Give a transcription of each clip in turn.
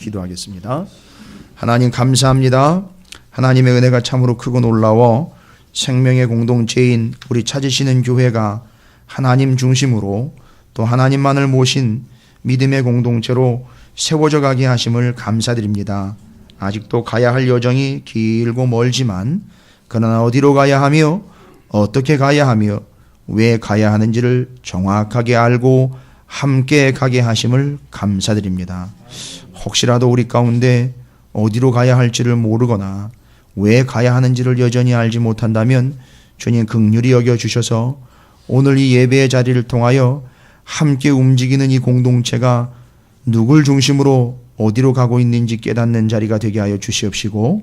기도하겠습니다. 하나님 감사합니다. 하나님의 은혜가 참으로 크고 놀라워 생명의 공동체인 우리 찾으시는 교회가 하나님 중심으로 또 하나님만을 모신 믿음의 공동체로 세워져 가게 하심을 감사드립니다. 아직도 가야 할 여정이 길고 멀지만 그러나 어디로 가야 하며 어떻게 가야 하며 왜 가야 하는지를 정확하게 알고 함께 가게 하심을 감사드립니다. 혹시라도 우리 가운데 어디로 가야 할지를 모르거나 왜 가야 하는지를 여전히 알지 못한다면 주님 긍휼히 여겨주셔서 오늘 이 예배의 자리를 통하여 함께 움직이는 이 공동체가 누굴 중심으로 어디로 가고 있는지 깨닫는 자리가 되게 하여 주시옵시고,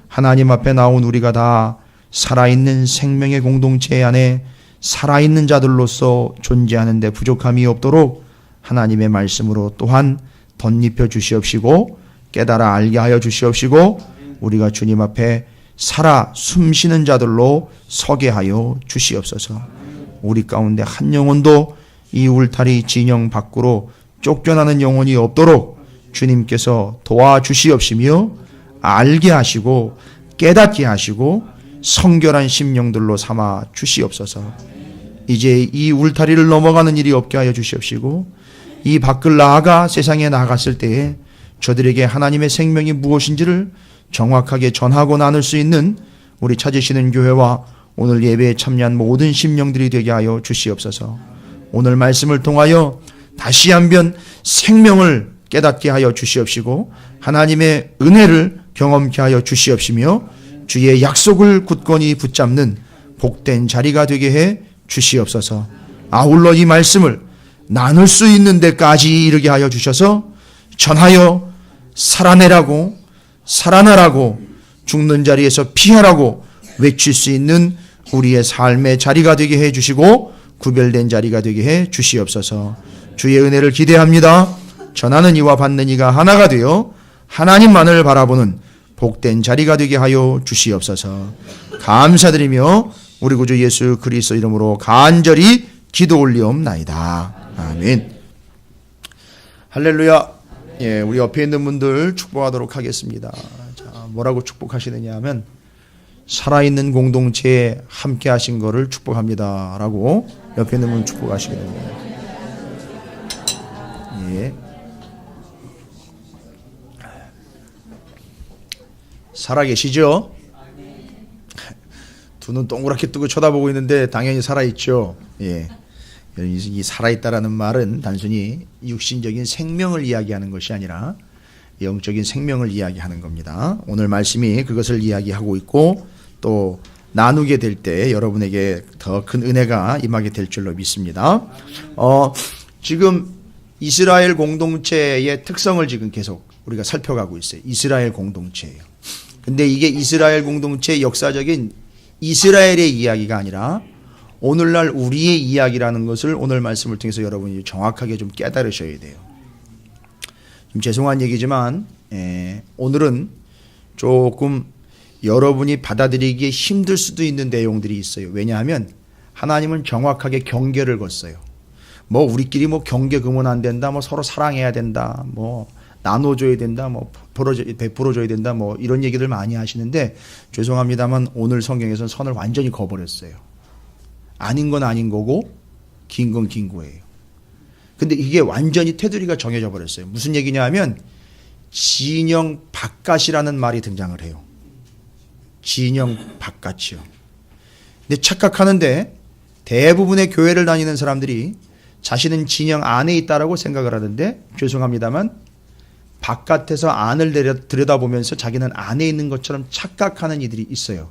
하나님 앞에 나온 우리가 다 살아있는 생명의 공동체 안에 살아있는 자들로서 존재하는 데 부족함이 없도록 하나님의 말씀으로 또한 덧입혀 주시옵시고 깨달아 알게 하여 주시옵시고 우리가 주님 앞에 살아 숨쉬는 자들로 서게 하여 주시옵소서. 우리 가운데 한 영혼도 이 울타리 진영 밖으로 쫓겨나는 영혼이 없도록 주님께서 도와주시옵시며 알게 하시고 깨닫게 하시고 성결한 심령들로 삼아 주시옵소서. 이제 이 울타리를 넘어가는 일이 없게 하여 주시옵시고 이 밖을 나아가 세상에 나갔을 때에 저들에게 하나님의 생명이 무엇인지를 정확하게 전하고 나눌 수 있는 우리 찾으시는 교회와 오늘 예배에 참여한 모든 심령들이 되게 하여 주시옵소서. 오늘 말씀을 통하여 다시 한번 생명을 깨닫게 하여 주시옵시고 하나님의 은혜를 경험케 하여 주시옵시며 주의 약속을 굳건히 붙잡는 복된 자리가 되게 해 주시옵소서. 아울러 이 말씀을 나눌 수 있는 데까지 이르게 하여 주셔서 전하여 살아내라고 살아나라고 죽는 자리에서 피하라고 외칠 수 있는 우리의 삶의 자리가 되게 해 주시고 구별된 자리가 되게 해 주시옵소서. 주의 은혜를 기대합니다. 전하는 이와 받는 이가 하나가 되어 하나님만을 바라보는 복된 자리가 되게 하여 주시옵소서. 감사드리며 우리 구주 예수 그리스도 이름으로 간절히 기도 올리옵나이다. 아멘. 할렐루야. 예, 우리 옆에 있는 분들 축복하도록 하겠습니다. 자, 뭐라고 축복하시느냐 하면 살아있는 공동체에 함께 하신 거를 축복합니다 라고 옆에 있는 분 축복하시게 됩니다. 예. 살아계시죠? 두 눈 동그랗게 뜨고 쳐다보고 있는데 당연히 살아있죠. 예. 이 살아있다라는 말은 단순히 육신적인 생명을 이야기하는 것이 아니라 영적인 생명을 이야기하는 겁니다. 오늘 말씀이 그것을 이야기하고 있고 또 나누게 될 때 여러분에게 더 큰 은혜가 임하게 될 줄로 믿습니다. 지금 이스라엘 공동체의 특성을 지금 계속 우리가 살펴가고 있어요. 이스라엘 공동체예요. 근데 이게 이스라엘 공동체의 역사적인 이스라엘의 이야기가 아니라 오늘날 우리의 이야기라는 것을 오늘 말씀을 통해서 여러분이 정확하게 좀 깨달으셔야 돼요. 좀 죄송한 얘기지만 오늘은 조금 여러분이 받아들이기에 힘들 수도 있는 내용들이 있어요. 왜냐하면 하나님은 정확하게 경계를 걷어요. 뭐 우리끼리 뭐 경계 금은 안 된다, 뭐 서로 사랑해야 된다, 뭐 나눠줘야 된다, 뭐 베풀어줘야 된다, 뭐 이런 얘기들 많이 하시는데 죄송합니다만 오늘 성경에서는 선을 완전히 그어버렸어요. 아닌 건 아닌 거고 긴 건 긴 거예요. 근데 이게 완전히 테두리가 정해져 버렸어요. 무슨 얘기냐 하면 진영 바깥이라는 말이 등장을 해요. 진영 바깥이요. 근데 착각하는데 대부분의 교회를 다니는 사람들이 자신은 진영 안에 있다라고 생각을 하는데 죄송합니다만 바깥에서 안을 들여다보면서 자기는 안에 있는 것처럼 착각하는 이들이 있어요.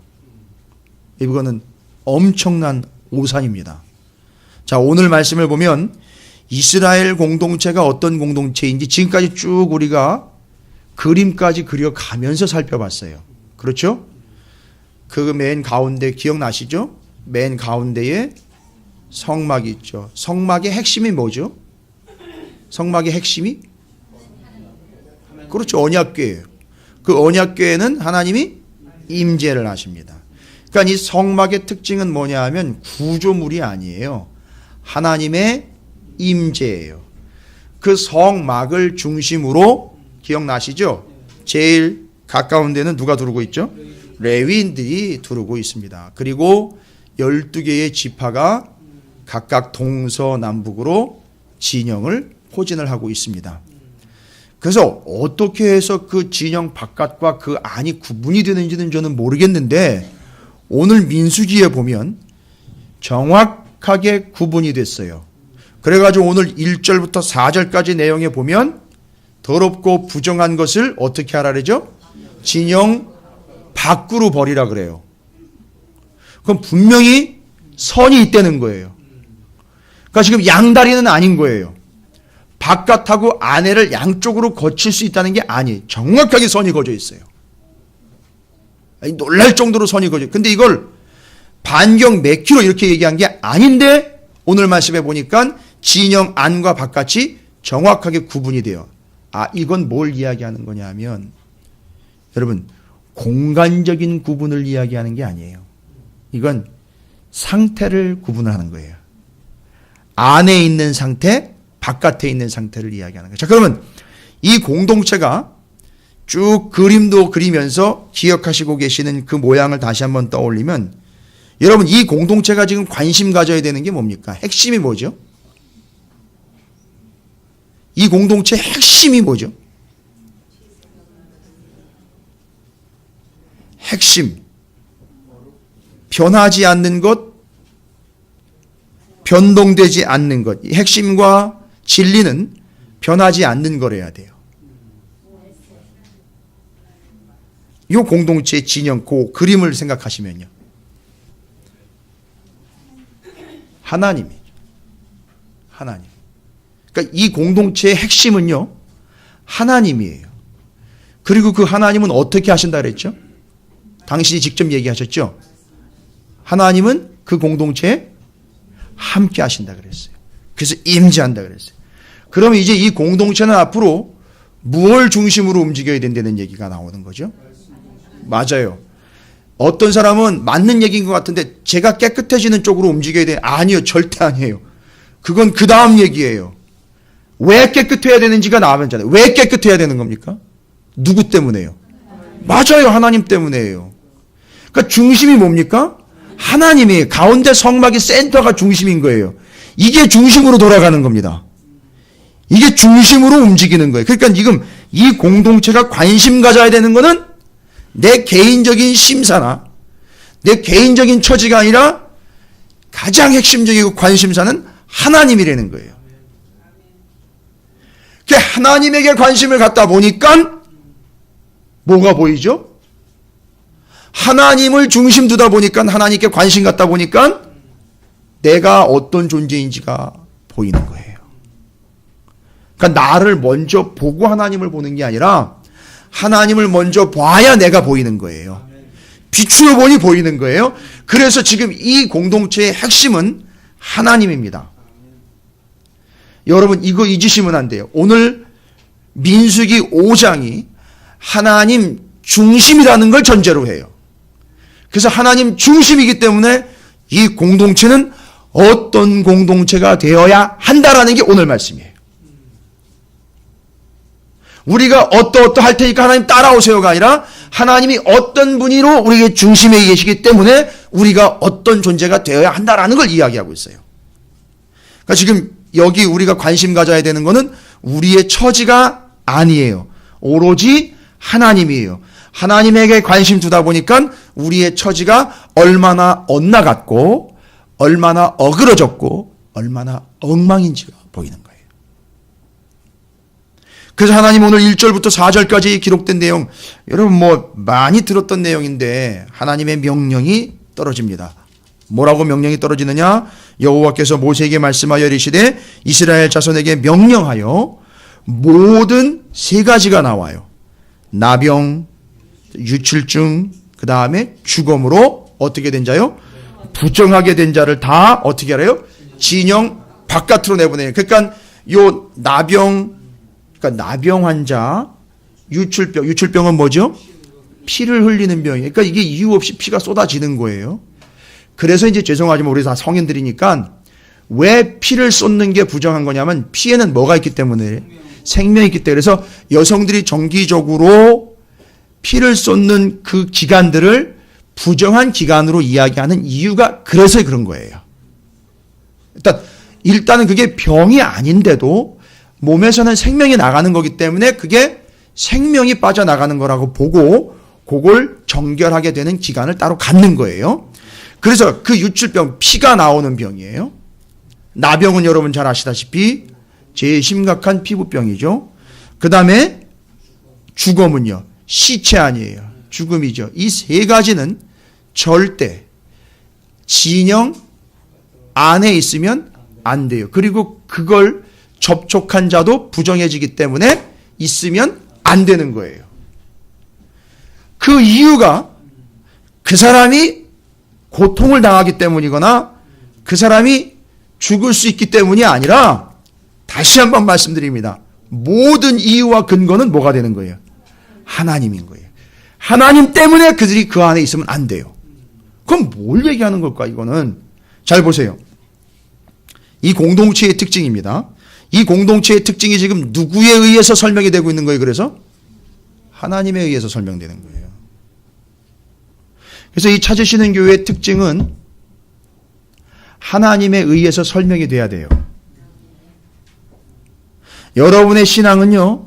이거는 엄청난 오산입니다. 자, 오늘 말씀을 보면 이스라엘 공동체가 어떤 공동체인지 지금까지 쭉 우리가 그림까지 그려가면서 살펴봤어요. 그렇죠? 그 맨 가운데 기억나시죠? 맨 가운데에 성막이 있죠. 성막의 핵심이 뭐죠? 성막의 핵심이? 그렇죠. 언약궤예요. 그 언약궤에는 하나님이 임재를 하십니다. 그러니까 이 성막의 특징은 뭐냐 하면 구조물이 아니에요. 하나님의 임재예요. 그 성막을 중심으로 기억나시죠? 제일 가까운 데는 누가 두르고 있죠? 레위인들이 두르고 있습니다. 그리고 12개의 지파가 각각 동서남북으로 진영을 포진을 하고 있습니다. 그래서 어떻게 해서 그 진영 바깥과 그 안이 구분이 되는지는 저는 모르겠는데 오늘 민수기에 보면 정확하게 구분이 됐어요. 그래가지고 오늘 1절부터 4절까지 내용에 보면 더럽고 부정한 것을 어떻게 하라 그러죠? 진영 밖으로 버리라 그래요. 그럼 분명히 선이 있다는 거예요. 그러니까 지금 양다리는 아닌 거예요. 바깥하고 안에를 양쪽으로 거칠 수 있다는 게 아니에요. 정확하게 선이 거져 있어요. 놀랄 정도로 선이 거져 있어요. 근데 이걸 반경 몇 킬로 이렇게 얘기한 게 아닌데 오늘 말씀해 보니까 진영 안과 바깥이 정확하게 구분이 돼요. 아, 이건 뭘 이야기하는 거냐 하면 여러분 공간적인 구분을 이야기하는 게 아니에요. 이건 상태를 구분하는 거예요. 안에 있는 상태, 바깥에 있는 상태를 이야기하는 거예요. 자, 그러면 이 공동체가 쭉 그림도 그리면서 기억하시고 계시는 그 모양을 다시 한번 떠올리면 여러분 이 공동체가 지금 관심 가져야 되는 게 뭡니까? 핵심이 뭐죠? 이 공동체의 핵심이 뭐죠? 핵심. 변하지 않는 것, 변동되지 않는 것. 핵심과 진리는 변하지 않는 거래야 돼요. 이 공동체의 진영, 그 그림을 생각하시면요. 하나님이죠. 하나님. 그러니까 이 공동체의 핵심은요. 하나님이에요. 그리고 그 하나님은 어떻게 하신다 그랬죠? 당신이 직접 얘기하셨죠? 하나님은 그 공동체에 함께 하신다 그랬어요. 그래서 임재한다 그랬어요. 그러면 이제 이 공동체는 앞으로 무엇을 중심으로 움직여야 된다는 얘기가 나오는 거죠? 맞아요. 어떤 사람은 맞는 얘기인 것 같은데 제가 깨끗해지는 쪽으로 움직여야 돼. 아니요. 절대 아니에요. 그건 그 다음 얘기예요. 왜 깨끗해야 되는지가 나오잖아요. 왜 깨끗해야 되는 겁니까? 누구 때문에요? 맞아요. 하나님 때문에요. 그러니까 중심이 뭡니까? 하나님이 가운데 성막이 센터가 중심인 거예요. 이게 중심으로 돌아가는 겁니다. 이게 중심으로 움직이는 거예요. 그러니까 지금 이 공동체가 관심 가져야 되는 거는 내 개인적인 심사나 내 개인적인 처지가 아니라 가장 핵심적이고 관심사는 하나님이라는 거예요. 그 하나님에게 관심을 갖다 보니까 뭐가 보이죠? 하나님을 중심 두다 보니까 하나님께 관심 갖다 보니까 내가 어떤 존재인지가 보이는 거예요. 그러니까 나를 먼저 보고 하나님을 보는 게 아니라 하나님을 먼저 봐야 내가 보이는 거예요. 비추어 보니 보이는 거예요. 그래서 지금 이 공동체의 핵심은 하나님입니다. 여러분 이거 잊으시면 안 돼요. 오늘 민수기 5장이 하나님 중심이라는 걸 전제로 해요. 그래서 하나님 중심이기 때문에 이 공동체는 어떤 공동체가 되어야 한다라는 게 오늘 말씀이에요. 우리가 어떠할 테니까 하나님 따라오세요가 아니라 하나님이 어떤 분이로 우리의 중심에 계시기 때문에 우리가 어떤 존재가 되어야 한다라는 걸 이야기하고 있어요. 그러니까 지금 여기 우리가 관심 가져야 되는 거는 우리의 처지가 아니에요. 오로지 하나님이에요. 하나님에게 관심 두다 보니까 우리의 처지가 얼마나 엇나갔고 얼마나 어그러졌고 얼마나 엉망인지가 보이는 거예요. 그래서 하나님 오늘 1절부터 4절까지 기록된 내용 여러분 뭐 많이 들었던 내용인데 하나님의 명령이 떨어집니다. 뭐라고 명령이 떨어지느냐? 여호와께서 모세에게 말씀하여 이르시되 이스라엘 자손에게 명령하여 모든 세 가지가 나와요. 나병, 유출증, 그 다음에 죽음으로 어떻게 된 자요? 부정하게 된 자를 다 어떻게 하래요? 진영 바깥으로 내보내요. 그러니까 요 나병, 그러니까 나병 환자, 유출병은 뭐죠? 피를 흘리는 병이에요. 그러니까 이게 이유 없이 피가 쏟아지는 거예요. 그래서 이제 죄송하지만 우리 다 성인들이니까 왜 피를 쏟는 게 부정한 거냐면 피에는 뭐가 있기 때문에 생명이 있기 때문에 그래서 여성들이 정기적으로 피를 쏟는 그 기간들을 부정한 기간으로 이야기하는 이유가 그래서 그런 거예요. 일단은 그게 병이 아닌데도 몸에서는 생명이 나가는 거기 때문에 그게 생명이 빠져나가는 거라고 보고 그걸 정결하게 되는 기간을 따로 갖는 거예요. 그래서 그 유출병, 피가 나오는 병이에요. 나병은 여러분 잘 아시다시피 제일 심각한 피부병이죠. 그 다음에 주검은요, 시체 아니에요. 죽음이죠. 이 세 가지는 절대 진영 안에 있으면 안 돼요. 그리고 그걸 접촉한 자도 부정해지기 때문에 있으면 안 되는 거예요. 그 이유가 그 사람이 고통을 당하기 때문이거나 그 사람이 죽을 수 있기 때문이 아니라 다시 한번 말씀드립니다. 모든 이유와 근거는 뭐가 되는 거예요? 하나님인 거예요. 하나님 때문에 그들이 그 안에 있으면 안 돼요. 그럼 뭘 얘기하는 걸까 이거는? 잘 보세요. 이 공동체의 특징입니다. 이 공동체의 특징이 지금 누구에 의해서 설명이 되고 있는 거예요? 그래서 하나님에 의해서 설명되는 거예요. 그래서 이 찾으시는 교회의 특징은 하나님에 의해서 설명이 돼야 돼요. 여러분의 신앙은요,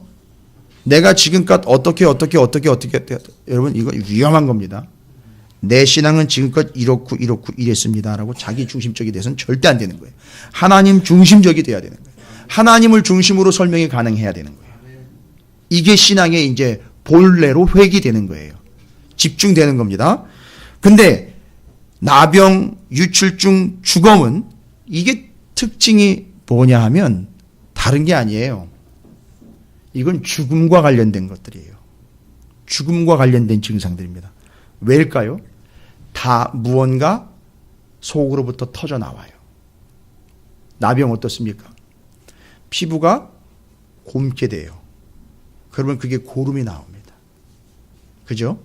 내가 지금껏 어떻게 여러분 이거 위험한 겁니다. 내 신앙은 지금껏 이렇고 이랬습니다라고 자기 중심적이 돼서는 절대 안 되는 거예요. 하나님 중심적이 돼야 되는 거예요. 하나님을 중심으로 설명이 가능해야 되는 거예요. 이게 신앙의 이제 본래로 회귀되는 거예요. 집중되는 겁니다. 근데 나병, 유출증, 주검은 이게 특징이 뭐냐 하면 다른 게 아니에요. 이건 죽음과 관련된 것들이에요. 죽음과 관련된 증상들입니다. 왜일까요? 다 무언가 속으로부터 터져 나와요. 나병 어떻습니까? 피부가 곪게 돼요. 그러면 그게 고름이 나옵니다. 그죠?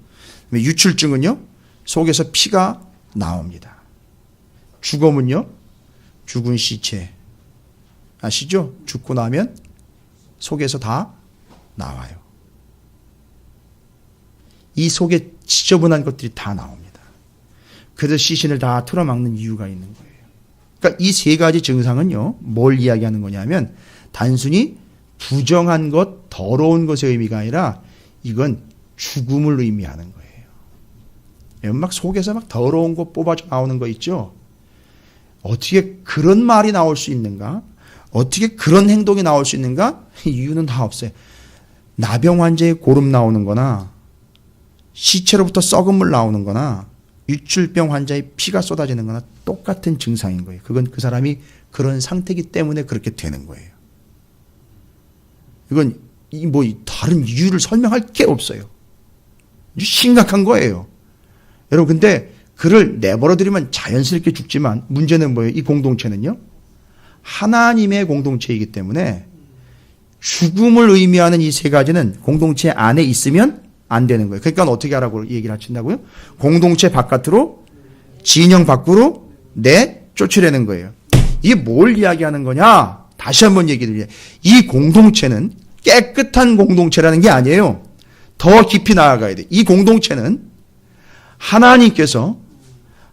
유출증은요, 속에서 피가 나옵니다. 주검은요, 죽은 시체. 아시죠? 죽고 나면 속에서 다 나와요. 이 속에 지저분한 것들이 다 나옵니다. 그래서 시신을 다 틀어막는 이유가 있는 거예요. 그러니까 이 세 가지 증상은요, 뭘 이야기하는 거냐면 단순히 부정한 것, 더러운 것의 의미가 아니라 이건 죽음을 의미하는 거예요. 막 속에서 막 더러운 거 뽑아져 나오는 거 있죠? 어떻게 그런 말이 나올 수 있는가? 어떻게 그런 행동이 나올 수 있는가? 이유는 다 없어요. 나병 환자의 고름 나오는 거나 시체로부터 썩은 물 나오는 거나 유출병 환자의 피가 쏟아지는 거나 똑같은 증상인 거예요. 그건 그 사람이 그런 상태이기 때문에 그렇게 되는 거예요. 이건 뭐 다른 이유를 설명할 게 없어요. 심각한 거예요. 여러분, 근데 그를 내버려두면 자연스럽게 죽지만 문제는 뭐예요? 이 공동체는요, 하나님의 공동체이기 때문에 죽음을 의미하는 이 세 가지는 공동체 안에 있으면 안 되는 거예요. 그러니까 어떻게 하라고 얘기를 하신다고요? 공동체 바깥으로, 진영 밖으로 내쫓으려는 거예요. 이게 뭘 이야기하는 거냐? 다시 한번 얘기 드려요. 이 공동체는 깨끗한 공동체라는 게 아니에요. 더 깊이 나아가야 돼. 이 공동체는 하나님께서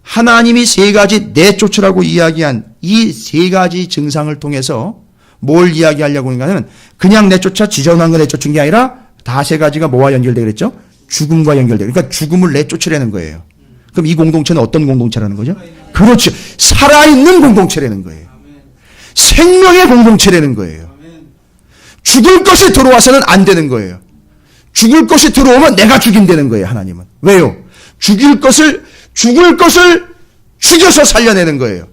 하나님이 세 가지 내쫓으라고 이야기한 이 세 가지 증상을 통해서 뭘 이야기하려고 하냐면 그냥 내쫓아 지저분한 거 내쫓은 게 아니라 다 세 가지가 뭐와 연결되어 그랬죠? 죽음과 연결돼요. 그러니까 죽음을 내쫓으려는 거예요. 그럼 이 공동체는 어떤 공동체라는 거죠? 그렇죠. 살아있는 공동체라는 거예요. 생명의 공동체라는 거예요. 죽을 것이 들어와서는 안 되는 거예요. 죽을 것이 들어오면 내가 죽인다는 거예요, 하나님은. 왜요? 죽을 것을 죽여서 살려내는 거예요.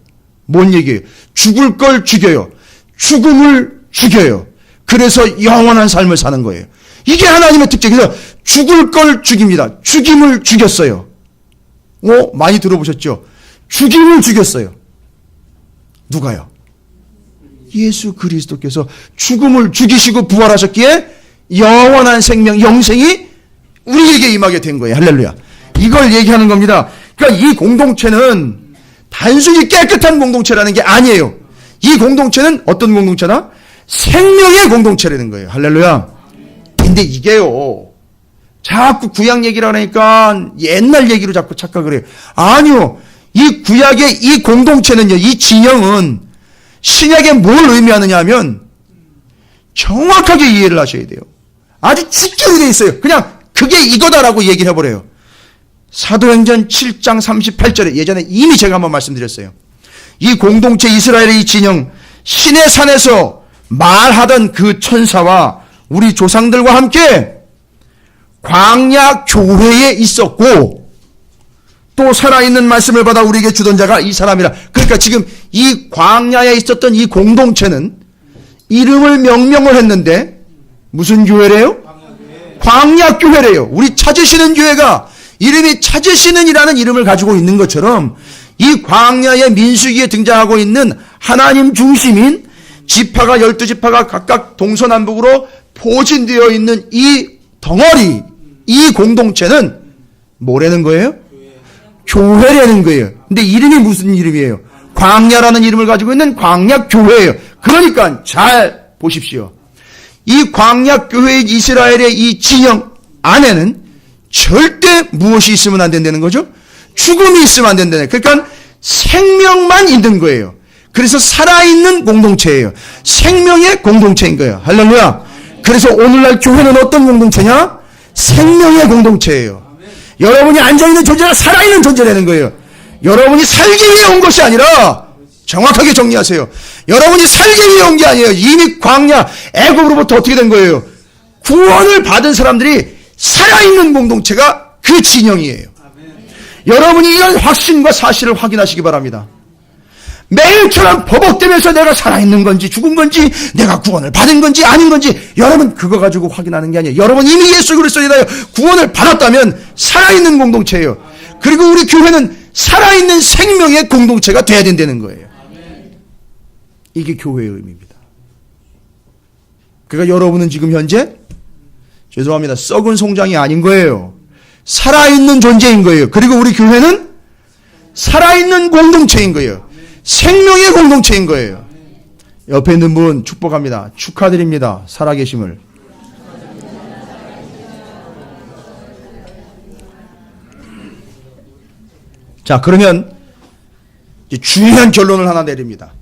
뭔 얘기예요? 죽을 걸 죽여요. 죽음을 죽여요. 그래서 영원한 삶을 사는 거예요. 이게 하나님의 특징이죠. 죽을 걸 죽입니다. 죽임을 죽였어요. 많이 들어보셨죠? 죽임을 죽였어요. 누가요? 예수 그리스도께서 죽음을 죽이시고 부활하셨기에 영원한 생명, 영생이 우리에게 임하게 된 거예요. 할렐루야. 이걸 얘기하는 겁니다. 그러니까 이 공동체는 단순히 깨끗한 공동체라는 게 아니에요. 이 공동체는 어떤 공동체다? 생명의 공동체라는 거예요. 할렐루야. 근데 이게요, 자꾸 구약 얘기를 하니까 옛날 얘기로 자꾸 착각을 해요. 아니요. 이 구약의 이 공동체는요, 이 진영은 신약에 뭘 의미하느냐 하면 정확하게 이해를 하셔야 돼요. 아주 직결이 되어 있어요. 그냥 그게 이거다라고 얘기를 해버려요. 사도행전 7장 38절에 예전에 이미 제가 한번 말씀드렸어요. 이 공동체 이스라엘의 이 진영, 신의 산에서 말하던 그 천사와 우리 조상들과 함께 광야 교회에 있었고 또 살아있는 말씀을 받아 우리에게 주던 자가 이 사람이라. 그러니까 지금 이 광야에 있었던 이 공동체는 이름을 명명을 했는데 무슨 교회래요? 광야 교회래요. 우리 찾으시는 교회가 이름이 찾으시는 이라는 이름을 가지고 있는 것처럼 이 광야의 민수기에 등장하고 있는 하나님 중심인 지파가 12지파가 각각 동서남북으로 포진되어 있는 이 덩어리, 이 공동체는 뭐라는 거예요? 교회라는 거예요. 근데 이름이 무슨 이름이에요? 광야라는 이름을 가지고 있는 광야 교회예요. 그러니까 잘 보십시오. 이 광야 교회의 이스라엘의 이 진영 안에는 절대 무엇이 있으면 안 된다는 거죠? 죽음이 있으면 안 된다는 거예요. 그러니까 생명만 있는 거예요. 그래서 살아있는 공동체예요. 생명의 공동체인 거예요. 할렐루야. 그래서 오늘날 교회는 어떤 공동체냐? 생명의 공동체예요. 여러분이 앉아있는 존재가 살아있는 존재라는 거예요. 여러분이 살기 위해 온 것이 아니라 정확하게 정리하세요. 여러분이 살기 위해 온 게 아니에요. 이미 광야 애굽으로부터 어떻게 된 거예요? 구원을 받은 사람들이 살아있는 공동체가 그 진영이에요. 여러분이 이런 확신과 사실을 확인하시기 바랍니다. 매일처럼 버벅대면서 내가 살아있는 건지 죽은 건지 내가 구원을 받은 건지 아닌 건지 여러분 그거 가지고 확인하는 게 아니에요. 여러분 이미 예수 그리스도에 대하여 구원을 받았다면 살아있는 공동체예요. 그리고 우리 교회는 살아있는 생명의 공동체가 돼야 된다는 거예요. 이게 교회의 의미입니다. 그러니까 여러분은 지금 현재 죄송합니다. 썩은 송장이 아닌 거예요. 살아있는 존재인 거예요. 그리고 우리 교회는 살아있는 공동체인 거예요. 생명의 공동체인 거예요. 옆에 있는 분 축복합니다. 축하드립니다. 살아계심을. 자, 그러면 이제 중요한 결론을 하나 내립니다.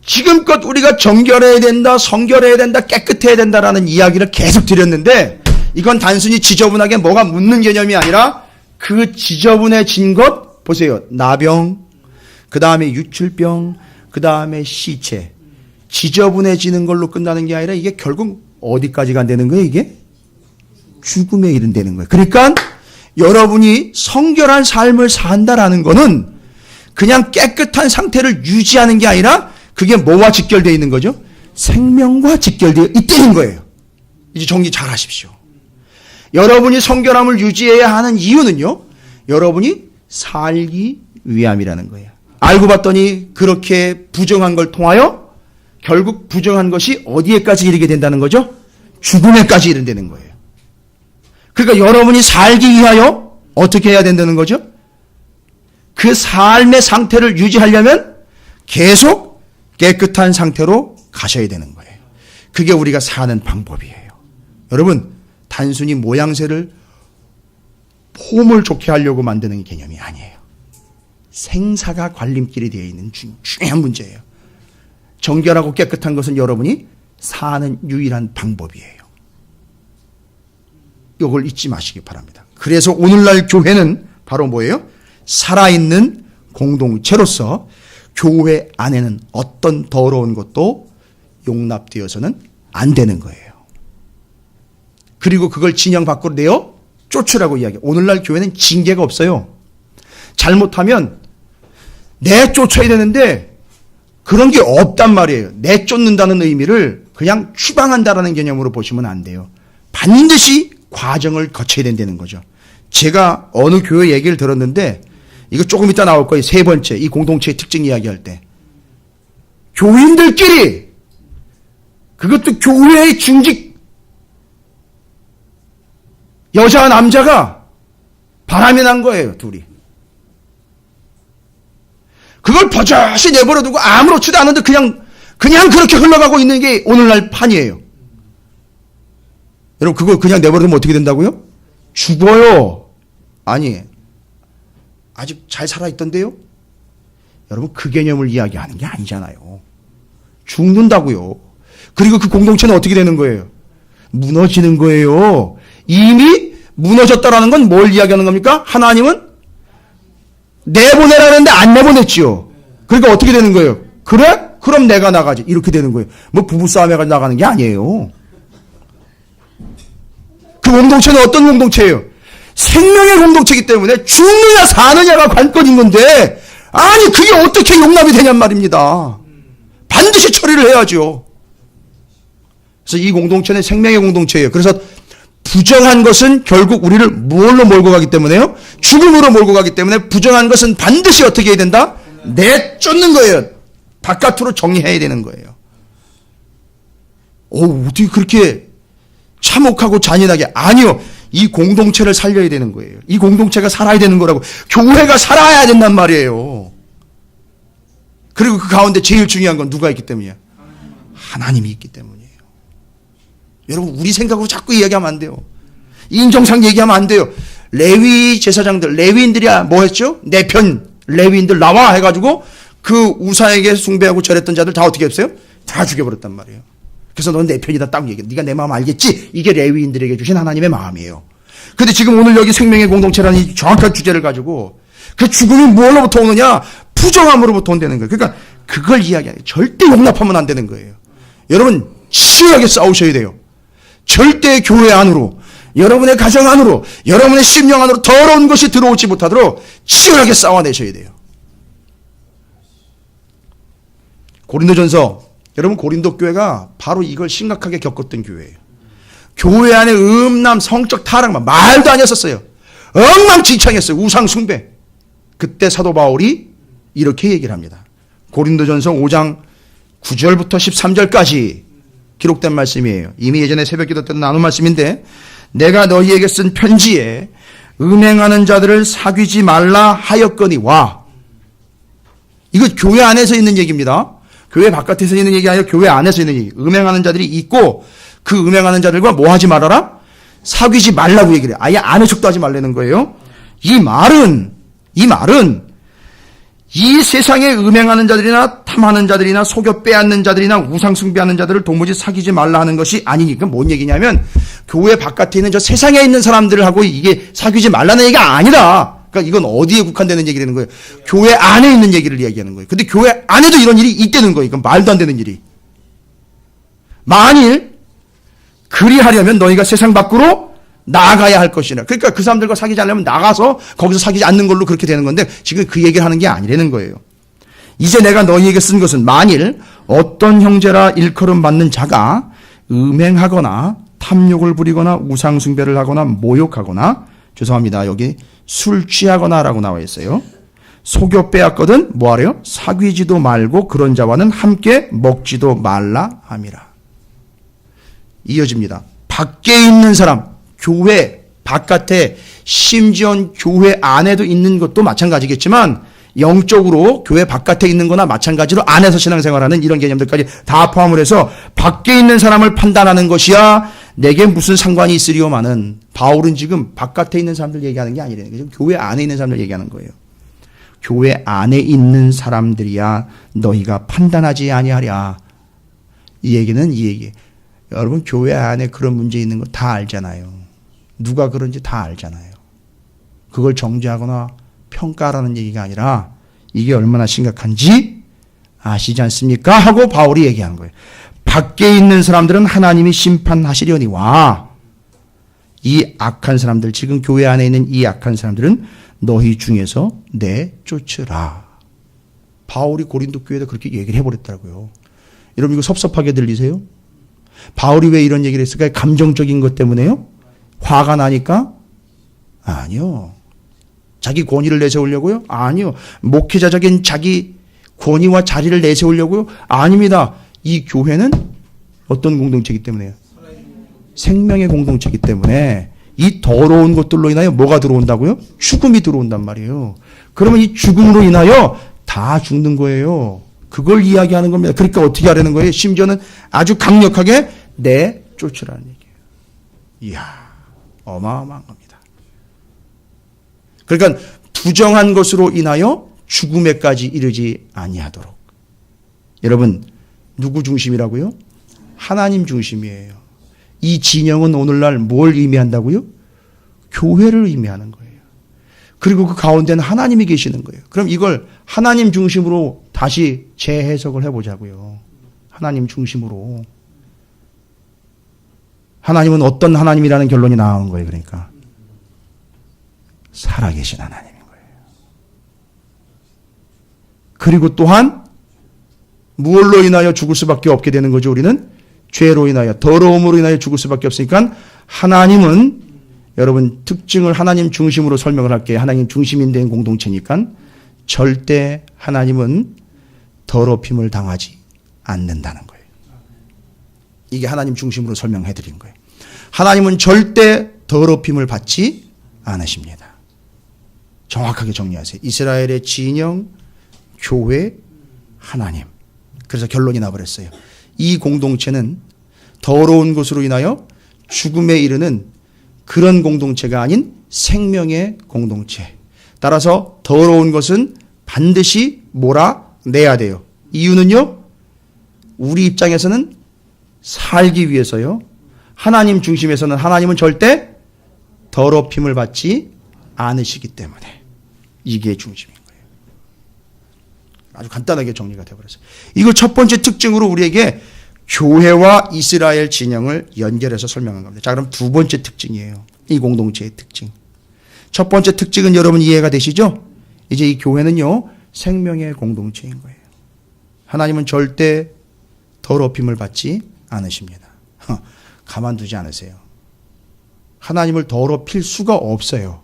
지금껏 우리가 정결해야 된다, 성결해야 된다, 깨끗해야 된다라는 이야기를 계속 드렸는데 이건 단순히 지저분하게 뭐가 묻는 개념이 아니라 그 지저분해진 것 보세요. 나병, 그 다음에 유출병, 그 다음에 시체. 지저분해지는 걸로 끝나는 게 아니라 이게 결국 어디까지 간다는 거예요? 이게 죽음에 이른다는 거예요. 그러니까 여러분이 성결한 삶을 산다라는 거는 그냥 깨끗한 상태를 유지하는 게 아니라 그게 뭐와 직결되어 있는 거죠? 생명과 직결되어 있다는 거예요. 이제 정리 잘 하십시오. 여러분이 성결함을 유지해야 하는 이유는요, 여러분이 살기 위함이라는 거예요. 알고 봤더니 그렇게 부정한 걸 통하여 결국 부정한 것이 어디에까지 이르게 된다는 거죠? 죽음에까지 이른다는 거예요. 그러니까 여러분이 살기 위하여 어떻게 해야 된다는 거죠? 그 삶의 상태를 유지하려면 계속 깨끗한 상태로 가셔야 되는 거예요. 그게 우리가 사는 방법이에요. 여러분, 단순히 모양새를 폼을 좋게 하려고 만드는 개념이 아니에요. 생사가 관림길이 되어 있는 중요한 문제예요. 정결하고 깨끗한 것은 여러분이 사는 유일한 방법이에요. 이걸 잊지 마시기 바랍니다. 그래서 오늘날 교회는 바로 뭐예요? 살아있는 공동체로서 교회 안에는 어떤 더러운 것도 용납되어서는 안 되는 거예요. 그리고 그걸 진영 밖으로 내어 쫓으라고 이야기해요. 오늘날 교회는 징계가 없어요. 잘못하면 내쫓아야 되는데 그런 게 없단 말이에요. 내쫓는다는 의미를 그냥 추방한다라는 개념으로 보시면 안 돼요. 반드시 과정을 거쳐야 된다는 거죠. 제가 어느 교회 얘기를 들었는데 이거 조금 이따 나올 거예요. 세 번째, 이 공동체의 특징 이야기할 때. 교인들끼리 그것도 교회의 중직 여자와 남자가 바람이 난 거예요. 둘이. 그걸 버젓이 내버려두고 아무렇지도 않은데 그냥 그냥 그렇게 흘러가고 있는 게 오늘날 판이에요. 여러분 그거 그냥 내버려두면 어떻게 된다고요? 죽어요. 아니 아직 잘 살아있던데요? 여러분 그 개념을 이야기하는 게 아니잖아요. 죽는다고요. 그리고 그 공동체는 어떻게 되는 거예요? 무너지는 거예요. 이미 무너졌다라는 건 뭘 이야기하는 겁니까? 하나님은 내보내라는데 안 내보냈지요. 그러니까 어떻게 되는 거예요? 그래? 그럼 내가 나가지. 이렇게 되는 거예요. 뭐 부부싸움에 나가는 게 아니에요. 그 공동체는 어떤 공동체예요? 생명의 공동체이기 때문에 죽느냐 사느냐가 관건인 건데 아니 그게 어떻게 용납이 되냔 말입니다. 반드시 처리를 해야죠. 그래서 이 공동체는 생명의 공동체예요. 그래서 부정한 것은 결국 우리를 뭘로 몰고 가기 때문에요? 죽음으로 몰고 가기 때문에 부정한 것은 반드시 어떻게 해야 된다? 내쫓는 거예요. 바깥으로 정리해야 되는 거예요. 어떻게 그렇게 참혹하고 잔인하게. 아니요. 이 공동체를 살려야 되는 거예요. 이 공동체가 살아야 되는 거라고. 교회가 살아야 된단 말이에요. 그리고 그 가운데 제일 중요한 건 누가 있기 때문이야? 하나님이 있기 때문이에요. 여러분 우리 생각으로 자꾸 이야기하면 안 돼요. 인정상 얘기하면 안 돼요. 레위 제사장들, 레위인들이야 뭐 했죠? 내 편 레위인들 나와 해가지고 그 우상에게 숭배하고 절했던 자들 다 어떻게 했어요? 다 죽여버렸단 말이에요. 그래서 넌 내 편이다 딱 얘기해. 네가 내 마음 알겠지? 이게 레위인들에게 주신 하나님의 마음이에요. 근데 지금 오늘 여기 생명의 공동체라는 이 정확한 주제를 가지고 그 죽음이 무엇로부터 오느냐? 부정함으로부터 온다는 거예요. 그러니까 그걸 이야기하는 절대 용납하면 안 되는 거예요. 여러분 치열하게 싸우셔야 돼요. 절대 교회 안으로, 여러분의 가정 안으로, 여러분의 심령 안으로 더러운 것이 들어오지 못하도록 치열하게 싸워내셔야 돼요. 고린도전서, 여러분 고린도 교회가 바로 이걸 심각하게 겪었던 교회예요. 교회 안에 음란, 성적 타락만 말도 아니었었어요. 엉망진창이었어요. 우상 숭배. 그때 사도 바울이 이렇게 얘기를 합니다. 고린도전서 5장 9절부터 13절까지 기록된 말씀이에요. 이미 예전에 새벽기도 때 나눈 말씀인데 내가 너희에게 쓴 편지에 음행하는 자들을 사귀지 말라 하였거니와. 이거 교회 안에서 있는 얘기입니다. 교회 바깥에서 있는 얘기 아니라 교회 안에서 있는 얘기. 음행하는 자들이 있고 그 음행하는 자들과 뭐 하지 말아라? 사귀지 말라고 얘기를 해요. 아예 아는 척도 하지 말라는 거예요. 이 말은 이 세상에 음행하는 자들이나 탐하는 자들이나 속여 빼앗는 자들이나 우상 숭배하는 자들을 도무지 사귀지 말라 하는 것이 아니니까 뭔 얘기냐면 교회 바깥에 있는 저 세상에 있는 사람들하고 이게 사귀지 말라는 얘기가 아니라 그러니까 이건 어디에 국한되는 얘기라는 거예요. 교회 안에 있는 얘기를 이야기하는 거예요. 근데 교회 안에도 이런 일이 있다는 거예요. 이건 말도 안 되는 일이. 만일 그리하려면 너희가 세상 밖으로 나가야 할 것이라. 그러니까 그 사람들과 사귀지 않으려면 나가서 거기서 사귀지 않는 걸로 그렇게 되는 건데 지금 그 얘기를 하는 게 아니라는 거예요. 이제 내가 너희에게 쓴 것은 만일 어떤 형제라 일컬음 받는 자가 음행하거나 탐욕을 부리거나 우상숭배를 하거나 모욕하거나 죄송합니다. 여기 술 취하거나 라고 나와 있어요. 속여 빼앗거든 뭐하래요? 사귀지도 말고 그런 자와는 함께 먹지도 말라 함이라. 이어집니다. 밖에 있는 사람, 교회 바깥에 심지어 교회 안에도 있는 것도 마찬가지겠지만 영적으로 교회 바깥에 있는 거나 마찬가지로 안에서 신앙생활하는 이런 개념들까지 다 포함을 해서 밖에 있는 사람을 판단하는 것이야 내게 무슨 상관이 있으리오마는. 바울은 지금 바깥에 있는 사람들 얘기하는 게 아니라는 거죠. 교회 안에 있는 사람들 얘기하는 거예요. 교회 안에 있는 사람들이야 너희가 판단하지 아니하랴. 이 얘기는 이 얘기. 여러분 교회 안에 그런 문제 있는 거 다 알잖아요. 누가 그런지 다 알잖아요. 그걸 정죄하거나 평가하라는 얘기가 아니라 이게 얼마나 심각한지 아시지 않습니까? 하고 바울이 얘기한 거예요. 밖에 있는 사람들은 하나님이 심판하시려니와 이 악한 사람들, 지금 교회 안에 있는 이 악한 사람들은 너희 중에서 내쫓으라. 바울이 고린도 교회에다 그렇게 얘기를 해버렸더라고요. 여러분 이거 섭섭하게 들리세요? 바울이 왜 이런 얘기를 했을까요? 감정적인 것 때문에요? 화가 나니까? 아니요. 자기 권위를 내세우려고요? 아니요. 목회자적인 자기 권위와 자리를 내세우려고요? 아닙니다. 이 교회는 어떤 공동체이기 때문에요? 생명의 공동체이기 때문에 이 더러운 것들로 인하여 뭐가 들어온다고요? 죽음이 들어온단 말이에요. 그러면 이 죽음으로 인하여 다 죽는 거예요. 그걸 이야기하는 겁니다. 그러니까 어떻게 하려는 거예요? 심지어는 아주 강력하게 내쫓으라는 얘기예요. 이야, 어마어마한 겁니다. 그러니까 부정한 것으로 인하여 죽음에까지 이르지 아니하도록. 여러분, 누구 중심이라고요? 하나님 중심이에요. 이 진영은 오늘날 뭘 의미한다고요? 교회를 의미하는 거예요. 그리고 그 가운데는 하나님이 계시는 거예요. 그럼 이걸 하나님 중심으로 다시 재해석을 해보자고요. 하나님 중심으로. 하나님은 어떤 하나님이라는 결론이 나오는 거예요. 그러니까 살아계신 하나님인 거예요. 그리고 또한 무엇로 인하여 죽을 수밖에 없게 되는 거죠. 우리는 죄로 인하여, 더러움으로 인하여 죽을 수밖에 없으니까 하나님은, 여러분 특징을 하나님 중심으로 설명을 할게요. 하나님 중심인 된 공동체니까 절대 하나님은 더럽힘을 당하지 않는다는 거예요. 이게 하나님 중심으로 설명해 드린 거예요. 하나님은 절대 더럽힘을 받지 않으십니다. 정확하게 정리하세요. 이스라엘의 진영, 교회, 하나님. 그래서 결론이 나버렸어요. 이 공동체는 더러운 것으로 인하여 죽음에 이르는 그런 공동체가 아닌 생명의 공동체. 따라서 더러운 것은 반드시 몰아내야 돼요. 이유는요, 우리 입장에서는 살기 위해서요. 하나님 중심에서는 하나님은 절대 더럽힘을 받지 않으시기 때문에 이게 중심인 거예요. 아주 간단하게 정리가 되어버렸어요. 이걸 첫 번째 특징으로 우리에게 교회와 이스라엘 진영을 연결해서 설명한 겁니다. 자, 그럼 두 번째 특징이에요. 이 공동체의 특징. 첫 번째 특징은 여러분 이해가 되시죠? 이제 이 교회는요, 생명의 공동체인 거예요. 하나님은 절대 더럽힘을 받지 않으십니다. 가만두지 않으세요. 하나님을 더럽힐 수가 없어요.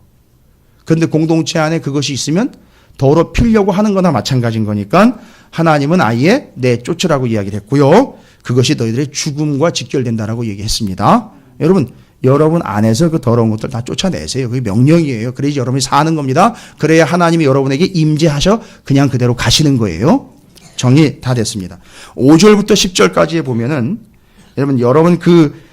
그런데 공동체 안에 그것이 있으면 더럽히려고 하는 거나 마찬가지인 거니까 하나님은 아예 내쫓으라고 이야기를 했고요. 그것이 너희들의 죽음과 직결된다라고 얘기했습니다. 여러분 안에서 그 더러운 것들 다 쫓아내세요. 그게 명령이에요. 그래야지 여러분이 사는 겁니다. 그래야 하나님이 여러분에게 임재하셔 그냥 그대로 가시는 거예요. 정리 다 됐습니다. 5절부터 10절까지에 보면은 여러분 그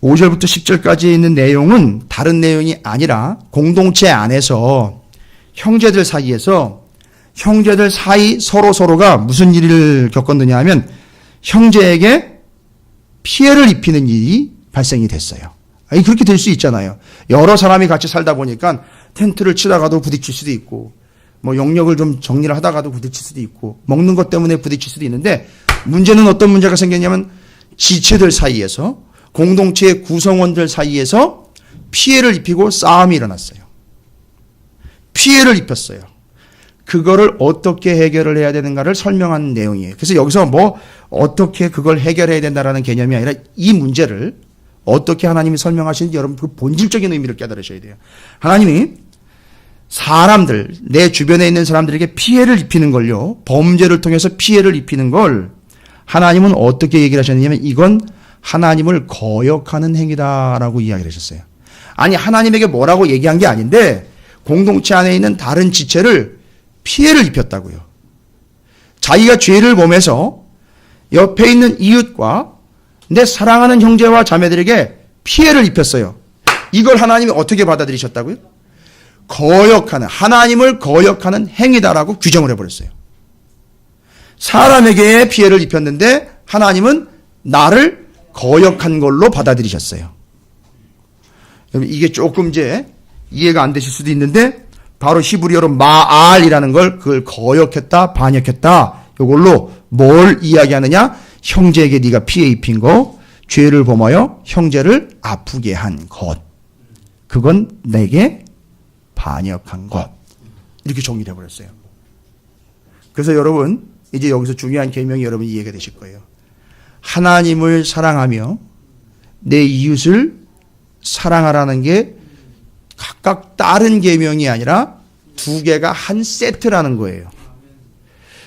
5절부터 10절까지에 있는 내용은 다른 내용이 아니라 공동체 안에서 형제들 사이 서로가 무슨 일을 겪었느냐 하면 형제에게 피해를 입히는 일이 발생이 됐어요. 그렇게 될 수 있잖아요. 여러 사람이 같이 살다 보니까 텐트를 치다가도 부딪힐 수도 있고, 영역을 좀 정리를 하다가도 부딪힐 수도 있고, 먹는 것 때문에 부딪힐 수도 있는데, 문제는 어떤 문제가 생겼냐면 지체들 사이에서, 공동체의 구성원들 사이에서 피해를 입히고 싸움이 일어났어요. 피해를 입혔어요. 그거를 어떻게 해결을 해야 되는가를 설명하는 내용이에요. 그래서 여기서 어떻게 그걸 해결해야 된다라는 개념이 아니라 이 문제를 어떻게 하나님이 설명하시는지 여러분 그 본질적인 의미를 깨달으셔야 돼요. 하나님이 사람들, 내 주변에 있는 사람들에게 피해를 입히는 걸요, 범죄를 통해서 피해를 입히는 걸 하나님은 어떻게 얘기를 하셨느냐면 이건 하나님을 거역하는 행위다라고 이야기를 하셨어요. 아니, 하나님에게 뭐라고 얘기한 게 아닌데 공동체 안에 있는 다른 지체를 피해를 입혔다고요. 자기가 죄를 범해서 옆에 있는 이웃과 내 사랑하는 형제와 자매들에게 피해를 입혔어요. 이걸 하나님이 어떻게 받아들이셨다고요? 하나님을 거역하는 행위다라고 규정을 해버렸어요. 사람에게 피해를 입혔는데 하나님은 나를 거역한 걸로 받아들이셨어요. 이게 조금 이제 이해가 안 되실 수도 있는데 바로 히브리어로 마알이라는 걸 그걸 거역했다, 반역했다. 이걸로 뭘 이야기하느냐? 형제에게 네가 피해 입힌 거, 죄를 범하여 형제를 아프게 한 것. 그건 내게 반역한 것. 이렇게 정리를 해버렸어요. 그래서 여러분, 이제 여기서 중요한 계명이 여러분 이해가 되실 거예요. 하나님을 사랑하며 내 이웃을 사랑하라는 게 각각 다른 계명이 아니라 두 개가 한 세트라는 거예요.